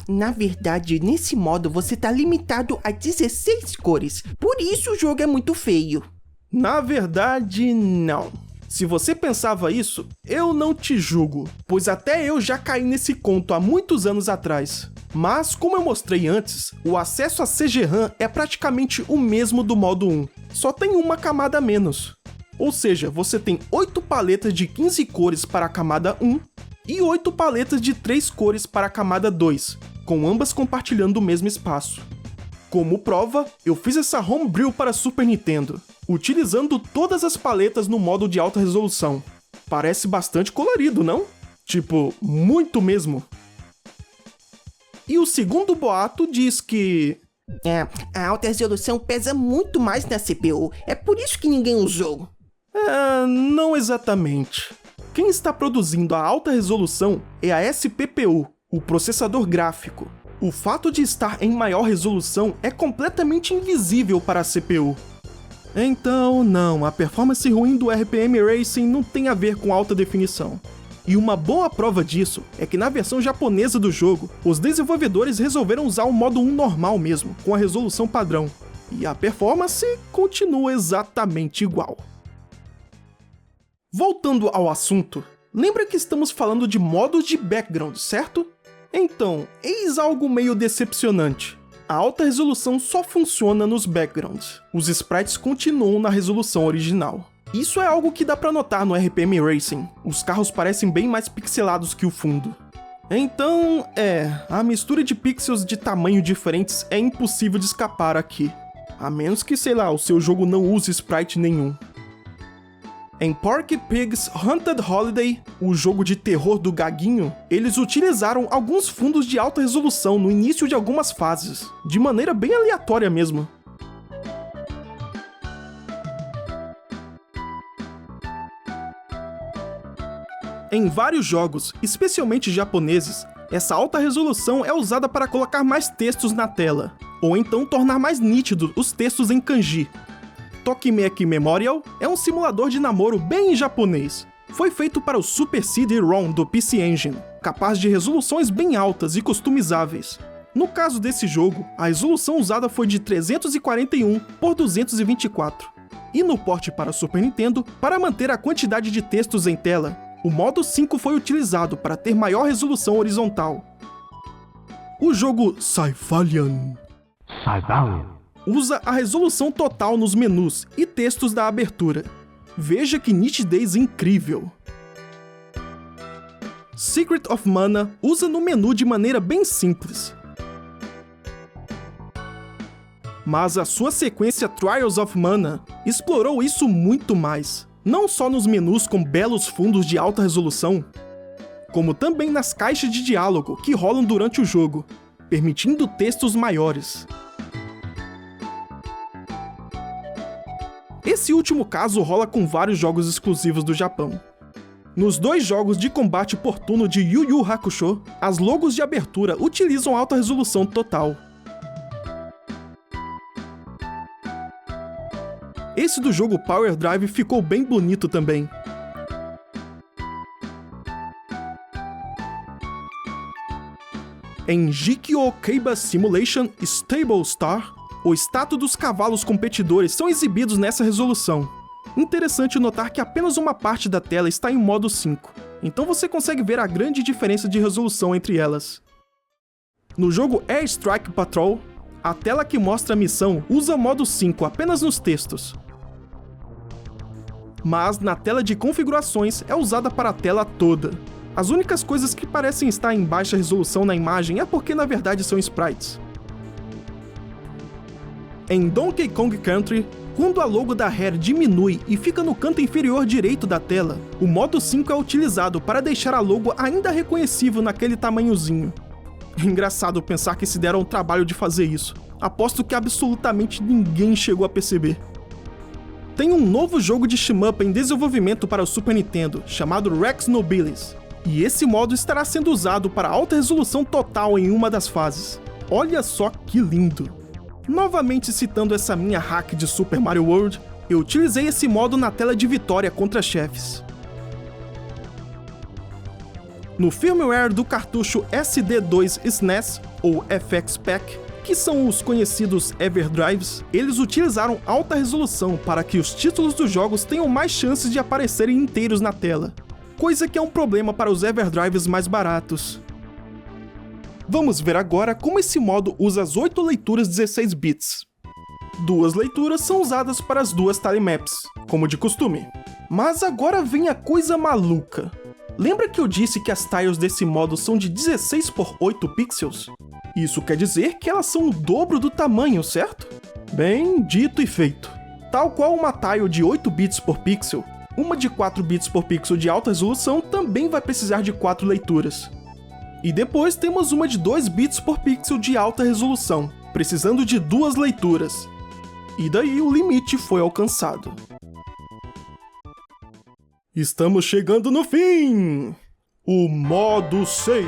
na verdade, nesse modo você tá limitado a 16 cores, por isso o jogo é muito feio. Na verdade, não. Se você pensava isso, eu não te julgo, pois até eu já caí nesse conto há muitos anos atrás. Mas, como eu mostrei antes, o acesso a CG-RAM é praticamente o mesmo do modo 1, só tem uma camada a menos. Ou seja, você tem 8 paletas de 15 cores para a camada 1 e 8 paletas de 3 cores para a camada 2, com ambas compartilhando o mesmo espaço. Como prova, eu fiz essa homebrew para Super Nintendo, utilizando todas as paletas no modo de alta resolução. Parece bastante colorido, não? Tipo, muito mesmo. E o segundo boato diz que... a alta resolução pesa muito mais na CPU, é por isso que ninguém usou. Não exatamente. Quem está produzindo a alta resolução é a SPPU, o processador gráfico. O fato de estar em maior resolução é completamente invisível para a CPU. Então, não, a performance ruim do RPM Racing não tem a ver com alta definição. E uma boa prova disso é que na versão japonesa do jogo, os desenvolvedores resolveram usar o modo 1 normal mesmo, com a resolução padrão. E a performance continua exatamente igual. Voltando ao assunto, lembra que estamos falando de modos de background, certo? Então, eis algo meio decepcionante. A alta resolução só funciona nos backgrounds. Os sprites continuam na resolução original. Isso é algo que dá pra notar no RPM Racing. Os carros parecem bem mais pixelados que o fundo. Então, a mistura de pixels de tamanho diferentes é impossível de escapar aqui. A menos que, sei lá, o seu jogo não use sprite nenhum. Em Porky Pig's Haunted Holiday, o jogo de terror do Gaguinho, eles utilizaram alguns fundos de alta resolução no início de algumas fases, de maneira bem aleatória mesmo. Em vários jogos, especialmente japoneses, essa alta resolução é usada para colocar mais textos na tela, ou então tornar mais nítidos os textos em kanji. Tokimeki Memorial é um simulador de namoro bem japonês. Foi feito para o Super CD-ROM do PC Engine, capaz de resoluções bem altas e customizáveis. No caso desse jogo, a resolução usada foi de 341 por 224. E no port para Super Nintendo, para manter a quantidade de textos em tela, o modo 5 foi utilizado para ter maior resolução horizontal. O jogo Cyphalion usa a resolução total nos menus e textos da abertura. Veja que nitidez incrível! Secret of Mana usa no menu de maneira bem simples. Mas a sua sequência Trials of Mana explorou isso muito mais, não só nos menus com belos fundos de alta resolução, como também nas caixas de diálogo que rolam durante o jogo, permitindo textos maiores. Esse último caso rola com vários jogos exclusivos do Japão. Nos 2 jogos de combate por turno de Yu Yu Hakusho, as logos de abertura utilizam alta resolução total. Esse do jogo Power Drive ficou bem bonito também. Em Jikyo Keiba Simulation Stable Star, o status dos cavalos competidores são exibidos nessa resolução. Interessante notar que apenas uma parte da tela está em modo 5, então você consegue ver a grande diferença de resolução entre elas. No jogo Airstrike Patrol, a tela que mostra a missão usa modo 5 apenas nos textos. Mas na tela de configurações é usada para a tela toda. As únicas coisas que parecem estar em baixa resolução na imagem é porque na verdade são sprites. Em Donkey Kong Country, quando a logo da Rare diminui e fica no canto inferior direito da tela, o modo 5 é utilizado para deixar a logo ainda reconhecível naquele tamanhozinho. É engraçado pensar que se deram o trabalho de fazer isso. Aposto que absolutamente ninguém chegou a perceber. Tem um novo jogo de shmup em desenvolvimento para o Super Nintendo, chamado Rex Nobilis, e esse modo estará sendo usado para alta resolução total em uma das fases. Olha só que lindo! Novamente citando essa minha hack de Super Mario World, eu utilizei esse modo na tela de vitória contra chefes. No firmware do cartucho SD2 SNES, ou FX Pack, que são os conhecidos Everdrives, eles utilizaram alta resolução para que os títulos dos jogos tenham mais chances de aparecerem inteiros na tela, coisa que é um problema para os Everdrives mais baratos. Vamos ver agora como esse modo usa as 8 leituras 16 bits. 2 leituras são usadas para as 2 tilemaps, como de costume. Mas agora vem a coisa maluca. Lembra que eu disse que as tiles desse modo são de 16 por 8 pixels? Isso quer dizer que elas são o dobro do tamanho, certo? Bem, dito e feito. Tal qual uma tile de 8 bits por pixel, uma de 4 bits por pixel de alta resolução também vai precisar de 4 leituras. E depois temos uma de 2 bits por pixel de alta resolução, precisando de 2 leituras. E daí o limite foi alcançado. Estamos chegando no fim! O modo 6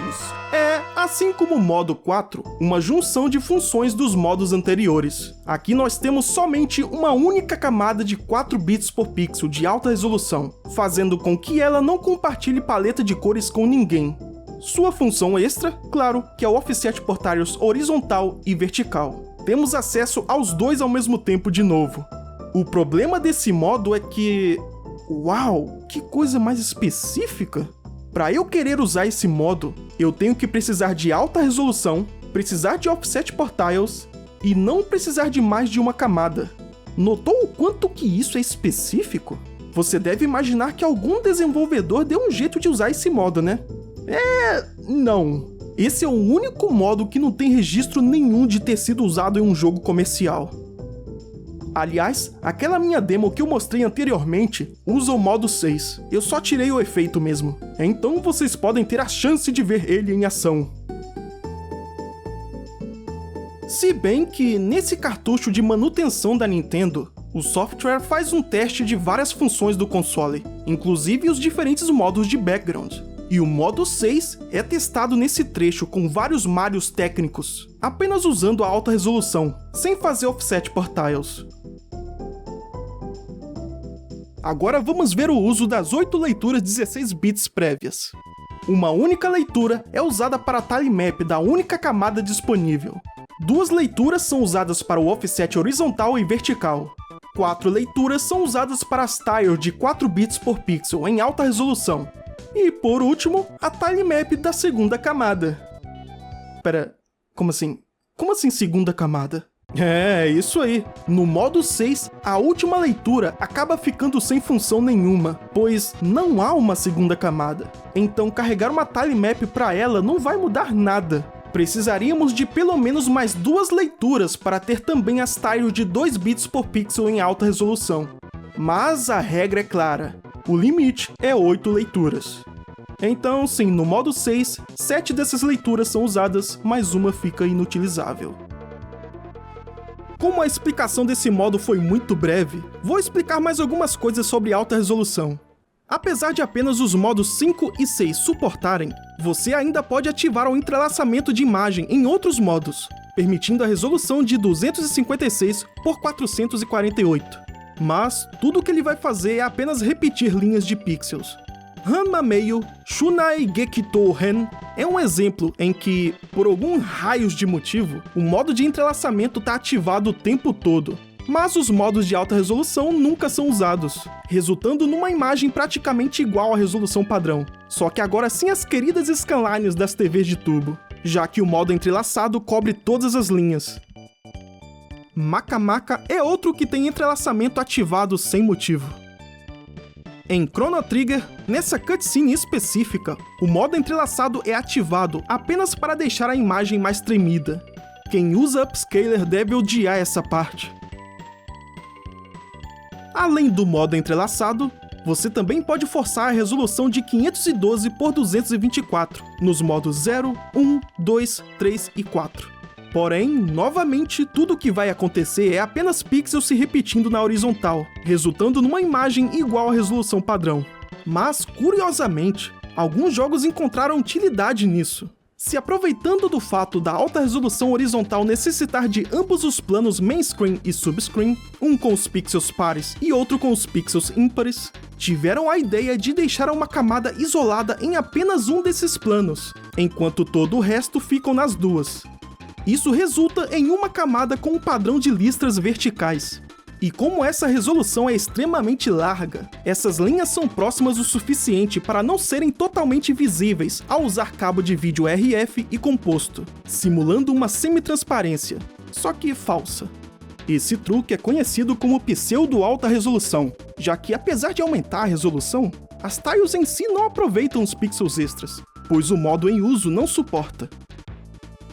é, assim como o modo 4, uma junção de funções dos modos anteriores. Aqui nós temos somente uma única camada de 4 bits por pixel de alta resolução, fazendo com que ela não compartilhe paleta de cores com ninguém. Sua função extra, claro, que é o offset por tiles horizontal e vertical. Temos acesso aos dois ao mesmo tempo de novo. O problema desse modo é que... Uau, que coisa mais específica! Para eu querer usar esse modo, eu tenho que precisar de alta resolução, precisar de offset por tiles e não precisar de mais de uma camada. Notou o quanto que isso é específico? Você deve imaginar que algum desenvolvedor deu um jeito de usar esse modo, né? Não. Esse é o único modo que não tem registro nenhum de ter sido usado em um jogo comercial. Aliás, aquela minha demo que eu mostrei anteriormente usa o modo 6, eu só tirei o efeito mesmo, então vocês podem ter a chance de ver ele em ação. Se bem que nesse cartucho de manutenção da Nintendo, o software faz um teste de várias funções do console, inclusive os diferentes modos de background. E o modo 6 é testado nesse trecho com vários Marios técnicos, apenas usando a alta resolução, sem fazer offset por tiles. Agora vamos ver o uso das 8 leituras 16 bits prévias. Uma única leitura é usada para a tilemap da única camada disponível. 2 leituras são usadas para o offset horizontal e vertical. 4 leituras são usadas para as tiles de 4 bits por pixel em alta resolução. E, por último, a tilemap da segunda camada. Pera, como assim? Como assim segunda camada? É, isso aí. No modo 6, a última leitura acaba ficando sem função nenhuma, pois não há uma segunda camada. Então carregar uma tilemap para ela não vai mudar nada. Precisaríamos de pelo menos mais 2 leituras para ter também as tiles de 2 bits por pixel em alta resolução. Mas a regra é clara, o limite é 8 leituras. Então sim, no modo 6, 7 dessas leituras são usadas, mas uma fica inutilizável. Como a explicação desse modo foi muito breve, vou explicar mais algumas coisas sobre alta resolução. Apesar de apenas os modos 5 e 6 suportarem, você ainda pode ativar o entrelaçamento de imagem em outros modos, permitindo a resolução de 256 por 448. Mas tudo que ele vai fazer é apenas repetir linhas de pixels. Hanmameyo Shunai Gekito Hen é um exemplo em que, por algum raios de motivo, o modo de entrelaçamento está ativado o tempo todo, mas os modos de alta resolução nunca são usados, resultando numa imagem praticamente igual à resolução padrão, só que agora sem as queridas scanlines das TVs de tubo, já que o modo entrelaçado cobre todas as linhas. Makamaka é outro que tem entrelaçamento ativado sem motivo. Em Chrono Trigger, nessa cutscene específica, o modo entrelaçado é ativado apenas para deixar a imagem mais tremida. Quem usa Upscaler deve odiar essa parte. Além do modo entrelaçado, você também pode forçar a resolução de 512 por 224 nos modos 0, 1, 2, 3 e 4. Porém, novamente, tudo o que vai acontecer é apenas pixels se repetindo na horizontal, resultando numa imagem igual à resolução padrão. Mas, curiosamente, alguns jogos encontraram utilidade nisso. Se aproveitando do fato da alta resolução horizontal necessitar de ambos os planos main screen e subscreen, um com os pixels pares e outro com os pixels ímpares, tiveram a ideia de deixar uma camada isolada em apenas um desses planos, enquanto todo o resto ficam nas duas. Isso resulta em uma camada com um padrão de listras verticais. E como essa resolução é extremamente larga, essas linhas são próximas o suficiente para não serem totalmente visíveis ao usar cabo de vídeo RF e composto, simulando uma semi-transparência, só que falsa. Esse truque é conhecido como pseudo-alta resolução, já que apesar de aumentar a resolução, as tiles em si não aproveitam os pixels extras, pois o modo em uso não suporta.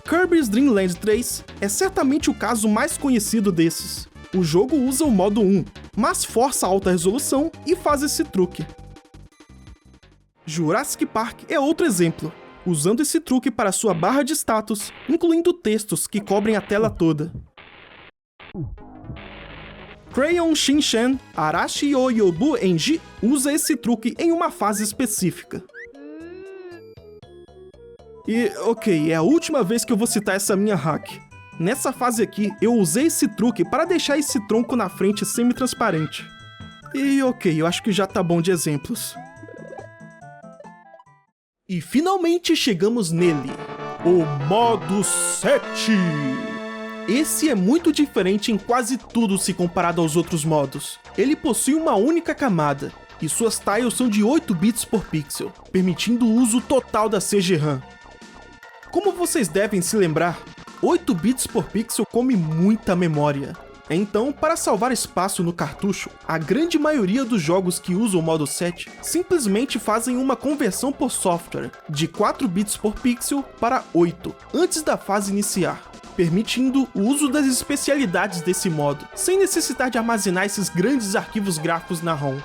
Kirby's Dream Land 3 é certamente o caso mais conhecido desses. O jogo usa o modo 1, mas força a alta resolução e faz esse truque. Jurassic Park é outro exemplo, usando esse truque para sua barra de status, incluindo textos que cobrem a tela toda. Crayon Shinshan Arashi yo Yobu Enji usa esse truque em uma fase específica. E, ok, é a última vez que eu vou citar essa minha hack. Nessa fase aqui, eu usei esse truque para deixar esse tronco na frente semi-transparente. E ok, eu acho que já tá bom de exemplos. E finalmente chegamos nele, o modo 7. Esse é muito diferente em quase tudo se comparado aos outros modos. Ele possui uma única camada, e suas tiles são de 8 bits por pixel, permitindo o uso total da CG-RAM. Como vocês devem se lembrar, 8 bits por pixel come muita memória. Então, para salvar espaço no cartucho, a grande maioria dos jogos que usam o modo 7 simplesmente fazem uma conversão por software de 4 bits por pixel para 8, antes da fase iniciar, permitindo o uso das especialidades desse modo, sem necessitar de armazenar esses grandes arquivos gráficos na ROM.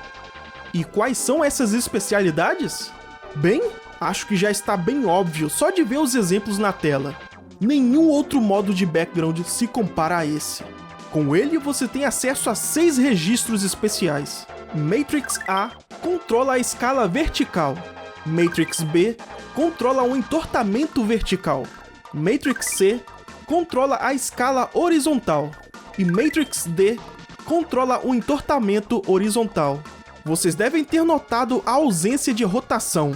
E quais são essas especialidades? Bem, acho que já está bem óbvio só de ver os exemplos na tela. Nenhum outro modo de background se compara a esse. Com ele, você tem acesso a 6 registros especiais. Matrix A controla a escala vertical. Matrix B controla o entortamento vertical. Matrix C controla a escala horizontal. E Matrix D controla o entortamento horizontal. Vocês devem ter notado a ausência de rotação.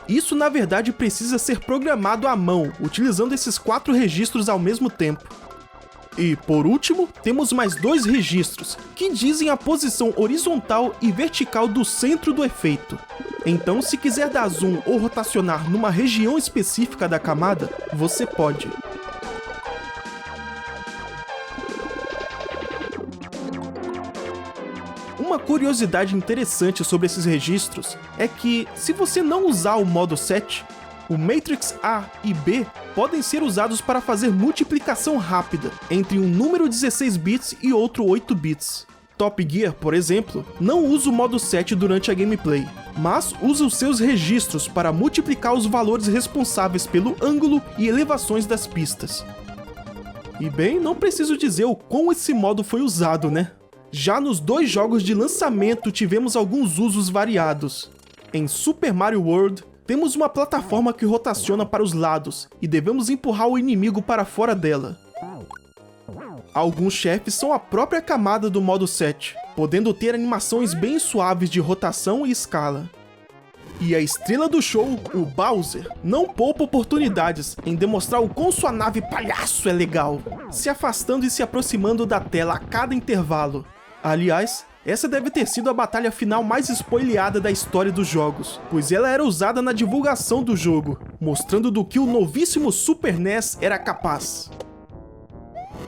Isso, na verdade, precisa ser programado à mão, utilizando esses 4 registros ao mesmo tempo. E, por último, temos mais 2 registros, que dizem a posição horizontal e vertical do centro do efeito. Então, se quiser dar zoom ou rotacionar numa região específica da camada, você pode. curiosidade interessante sobre esses registros é que, se você não usar o modo 7, o Matrix A e B podem ser usados para fazer multiplicação rápida entre um número 16 bits e outro 8 bits. Top Gear, por exemplo, não usa o modo 7 durante a gameplay, mas usa os seus registros para multiplicar os valores responsáveis pelo ângulo e elevações das pistas. E bem, não preciso dizer o quão esse modo foi usado, né? Já nos 2 jogos de lançamento tivemos alguns usos variados. Em Super Mario World, temos uma plataforma que rotaciona para os lados e devemos empurrar o inimigo para fora dela. Alguns chefes são a própria camada do modo 7, podendo ter animações bem suaves de rotação e escala. E a estrela do show, o Bowser, não poupa oportunidades em demonstrar o quão sua nave palhaço é legal, se afastando e se aproximando da tela a cada intervalo. Aliás, essa deve ter sido a batalha final mais spoileada da história dos jogos, pois ela era usada na divulgação do jogo, mostrando do que o novíssimo Super NES era capaz.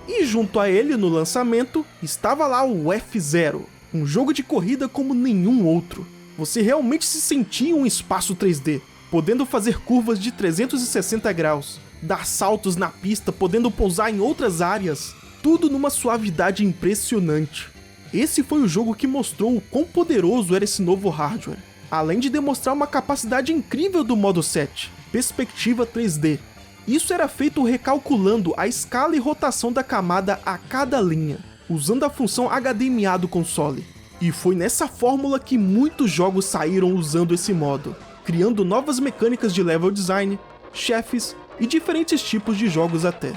E junto a ele, no lançamento, estava lá o F-Zero, um jogo de corrida como nenhum outro. Você realmente se sentia em um espaço 3D, podendo fazer curvas de 360 graus, dar saltos na pista, podendo pousar em outras áreas, tudo numa suavidade impressionante. Esse foi o jogo que mostrou o quão poderoso era esse novo hardware, além de demonstrar uma capacidade incrível do modo 7, perspectiva 3D. Isso era feito recalculando a escala e rotação da camada a cada linha, usando a função HDMI do console. E foi nessa fórmula que muitos jogos saíram usando esse modo, criando novas mecânicas de level design, chefes e diferentes tipos de jogos até.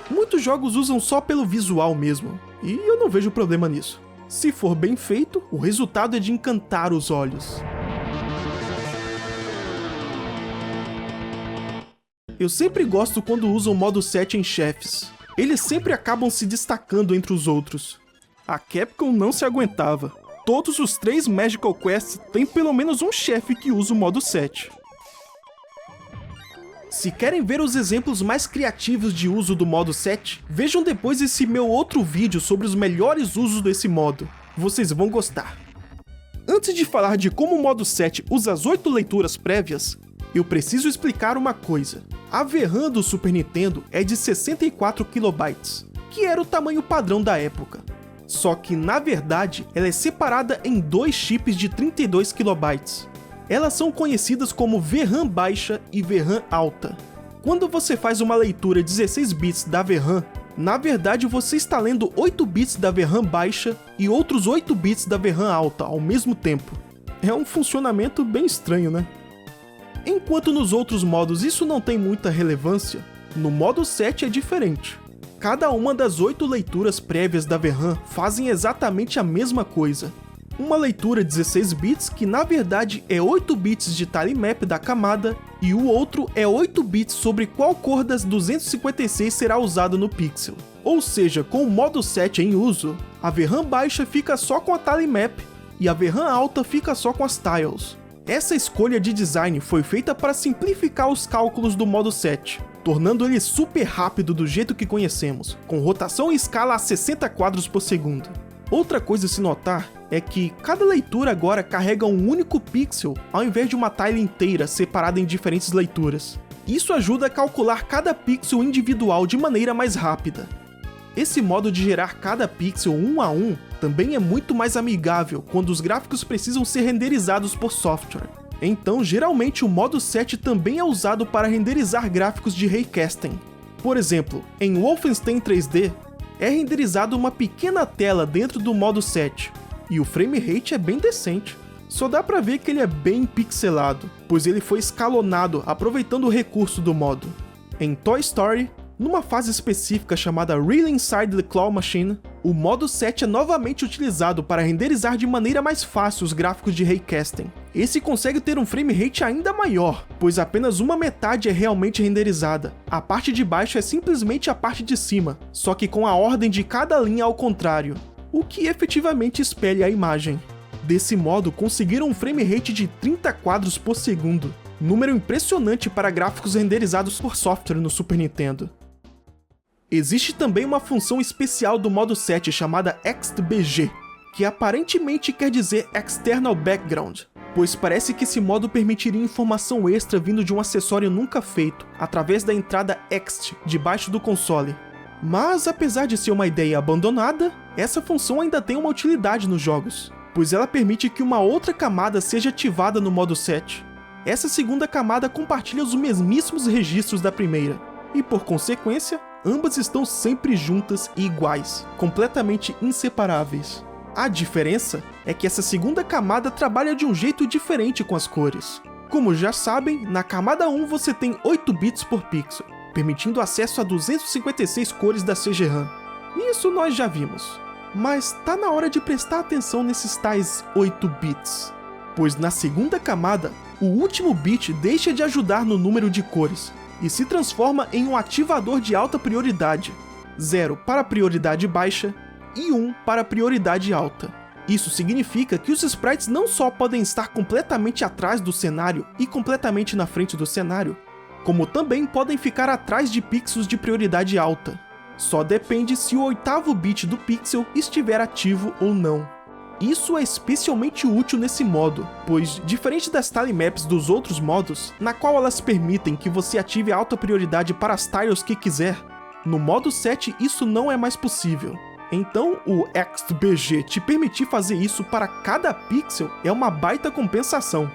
Muitos jogos usam só pelo visual mesmo, e eu não vejo problema nisso. Se for bem feito, o resultado é de encantar os olhos. Eu sempre gosto quando usam o modo 7 em chefes. Eles sempre acabam se destacando entre os outros. A Capcom não se aguentava. Todos os 3 Magical Quests têm pelo menos um chefe que usa o modo 7. Se querem ver os exemplos mais criativos de uso do modo 7, vejam depois esse meu outro vídeo sobre os melhores usos desse modo. Vocês vão gostar. Antes de falar de como o modo 7 usa as 8 leituras prévias, eu preciso explicar uma coisa. A VRAM do Super Nintendo é de 64 KB, que era o tamanho padrão da época. Só que, na verdade, ela é separada em 2 chips de 32 KB. Elas são conhecidas como VRAM baixa e VRAM alta. Quando você faz uma leitura 16 bits da VRAM, na verdade você está lendo 8 bits da VRAM baixa e outros 8 bits da VRAM alta ao mesmo tempo. É um funcionamento bem estranho, né? Enquanto nos outros modos isso não tem muita relevância, no modo 7 é diferente. Cada uma das 8 leituras prévias da VRAM fazem exatamente a mesma coisa. Uma leitura 16 bits que na verdade é 8 bits de tilemap da camada e o outro é 8 bits sobre qual cor das 256 será usada no pixel. Ou seja, com o modo 7 em uso, a VRAM baixa fica só com a tilemap e a VRAM alta fica só com as tiles. Essa escolha de design foi feita para simplificar os cálculos do modo 7, tornando ele super rápido do jeito que conhecemos, com rotação e escala a 60 quadros por segundo. Outra coisa a se notar é que cada leitura agora carrega um único pixel ao invés de uma tile inteira separada em diferentes leituras. Isso ajuda a calcular cada pixel individual de maneira mais rápida. Esse modo de gerar cada pixel um a um também é muito mais amigável quando os gráficos precisam ser renderizados por software. Então, geralmente o modo 7 também é usado para renderizar gráficos de raycasting. Por exemplo, em Wolfenstein 3D, é renderizado uma pequena tela dentro do modo 7, e o frame rate é bem decente. Só dá pra ver que ele é bem pixelado, pois ele foi escalonado aproveitando o recurso do modo. Em Toy Story, numa fase específica chamada Really Inside the Claw Machine, o modo 7 é novamente utilizado para renderizar de maneira mais fácil os gráficos de raycasting. Esse consegue ter um frame rate ainda maior, pois apenas uma metade é realmente renderizada. A parte de baixo é simplesmente a parte de cima, só que com a ordem de cada linha ao contrário, o que efetivamente espelha a imagem. Desse modo, conseguiram um frame rate de 30 quadros por segundo, número impressionante para gráficos renderizados por software no Super Nintendo. Existe também uma função especial do modo 7 chamada XBG, que aparentemente quer dizer External Background, pois parece que esse modo permitiria informação extra vindo de um acessório nunca feito, através da entrada Ext debaixo do console. Mas apesar de ser uma ideia abandonada, essa função ainda tem uma utilidade nos jogos, pois ela permite que uma outra camada seja ativada no modo 7. Essa segunda camada compartilha os mesmíssimos registros da primeira, e por consequência, ambas estão sempre juntas e iguais, completamente inseparáveis. A diferença é que essa segunda camada trabalha de um jeito diferente com as cores. Como já sabem, na camada 1 você tem 8 bits por pixel, permitindo acesso a 256 cores da CG-RAM. Isso nós já vimos. Mas tá na hora de prestar atenção nesses tais 8 bits. Pois na segunda camada, o último bit deixa de ajudar no número de cores e se transforma em um ativador de alta prioridade, 0 para prioridade baixa e 1 para prioridade alta. Isso significa que os sprites não só podem estar completamente atrás do cenário e completamente na frente do cenário, como também podem ficar atrás de pixels de prioridade alta. Só depende se o 8º bit do pixel estiver ativo ou não. Isso é especialmente útil nesse modo, pois, diferente das tilemaps dos outros modos, na qual elas permitem que você ative a alta prioridade para as tiles que quiser, no modo 7 isso não é mais possível. Então, o ExtBG te permitir fazer isso para cada pixel é uma baita compensação.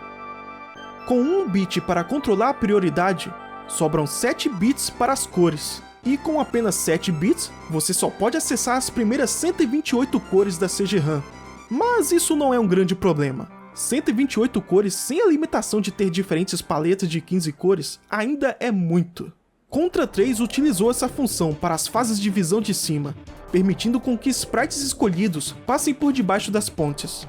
Com 1 bit para controlar a prioridade, sobram 7 bits para as cores, e com apenas 7 bits, você só pode acessar as primeiras 128 cores da CG-RAM. Mas isso não é um grande problema. 128 cores sem a limitação de ter diferentes paletas de 15 cores ainda é muito. Contra 3 utilizou essa função para as fases de visão de cima, permitindo com que sprites escolhidos passem por debaixo das pontes.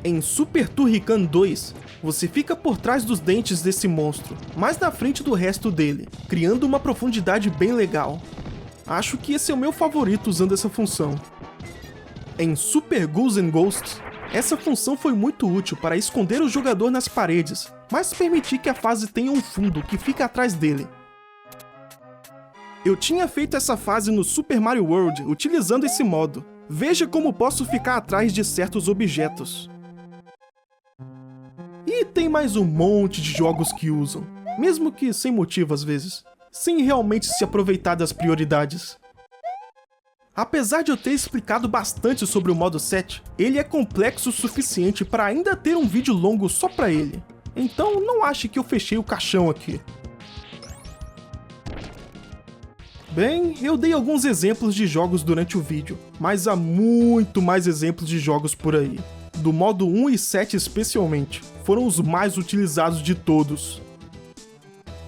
Em Super Turrican 2, você fica por trás dos dentes desse monstro, mais na frente do resto dele, criando uma profundidade bem legal. Acho que esse é o meu favorito usando essa função. Em Super Ghouls and Ghosts, essa função foi muito útil para esconder o jogador nas paredes, mas permitir que a fase tenha um fundo que fica atrás dele. Eu tinha feito essa fase no Super Mario World utilizando esse modo. Veja como posso ficar atrás de certos objetos. E tem mais um monte de jogos que usam, mesmo que sem motivo às vezes, sem realmente se aproveitar das prioridades. Apesar de eu ter explicado bastante sobre o modo 7, ele é complexo o suficiente para ainda ter um vídeo longo só para ele. Então não ache que eu fechei o caixão aqui. Bem, eu dei alguns exemplos de jogos durante o vídeo, mas há muito mais exemplos de jogos por aí. Do modo 1 e 7 especialmente, foram os mais utilizados de todos.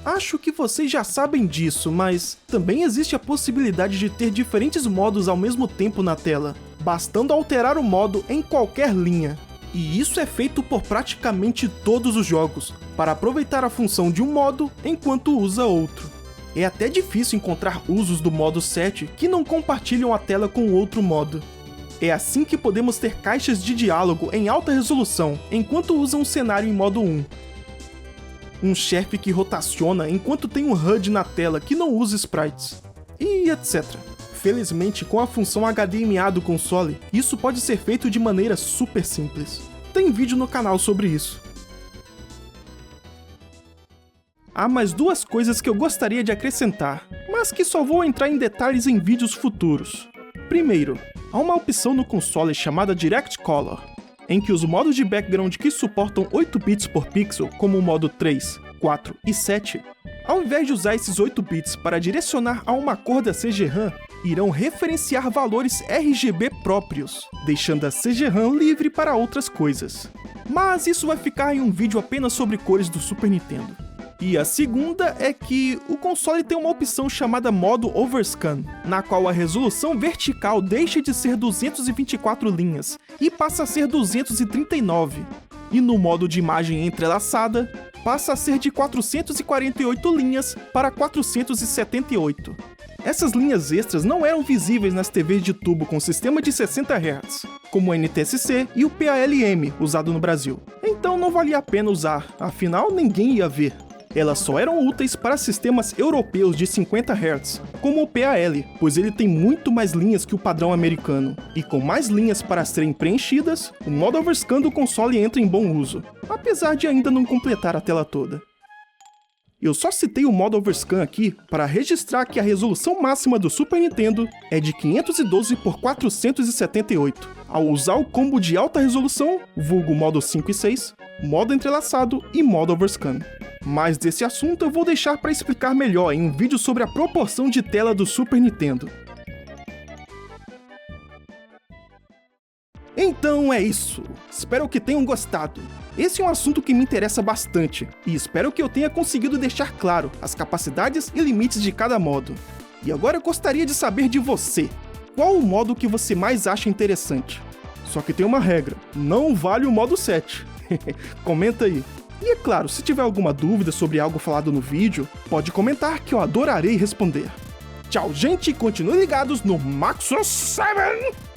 Acho que vocês já sabem disso, mas também existe a possibilidade de ter diferentes modos ao mesmo tempo na tela, bastando alterar o modo em qualquer linha. E isso é feito por praticamente todos os jogos, para aproveitar a função de um modo enquanto usa outro. É até difícil encontrar usos do modo 7 que não compartilham a tela com outro modo. É assim que podemos ter caixas de diálogo em alta resolução enquanto usam um cenário em modo 1. Um chefe que rotaciona enquanto tem um HUD na tela que não usa sprites, e etc. Felizmente, com a função HDMA do console, isso pode ser feito de maneira super simples. Tem vídeo no canal sobre isso. Há mais duas coisas que eu gostaria de acrescentar, mas que só vou entrar em detalhes em vídeos futuros. Primeiro, há uma opção no console chamada Direct Color, em que os modos de background que suportam 8 bits por pixel, como o modo 3, 4 e 7, ao invés de usar esses 8 bits para direcionar a uma cor da CG-RAM, irão referenciar valores RGB próprios, deixando a CG-RAM livre para outras coisas. Mas isso vai ficar em um vídeo apenas sobre cores do Super Nintendo. E a segunda é que o console tem uma opção chamada modo Overscan, na qual a resolução vertical deixa de ser 224 linhas e passa a ser 239, e no modo de imagem entrelaçada, passa a ser de 448 linhas para 478. Essas linhas extras não eram visíveis nas TVs de tubo com sistema de 60 Hz, como o NTSC e o PALM usado no Brasil, então não valia a pena usar, afinal ninguém ia ver. Elas só eram úteis para sistemas europeus de 50 Hz, como o PAL, pois ele tem muito mais linhas que o padrão americano. E com mais linhas para serem preenchidas, o modo overscan do console entra em bom uso, apesar de ainda não completar a tela toda. Eu só citei o modo overscan aqui para registrar que a resolução máxima do Super Nintendo é de 512 por 478, ao usar o combo de alta resolução, vulgo modo 5 e 6, modo entrelaçado e modo overscan. Mas desse assunto eu vou deixar para explicar melhor em um vídeo sobre a proporção de tela do Super Nintendo. Então é isso, espero que tenham gostado. Esse é um assunto que me interessa bastante, e espero que eu tenha conseguido deixar claro as capacidades e limites de cada modo. E agora eu gostaria de saber de você, qual o modo que você mais acha interessante? Só que tem uma regra, não vale o modo 7. Comenta aí. E é claro, se tiver alguma dúvida sobre algo falado no vídeo, pode comentar que eu adorarei responder. Tchau, gente, e continuem ligados no Maxus 7!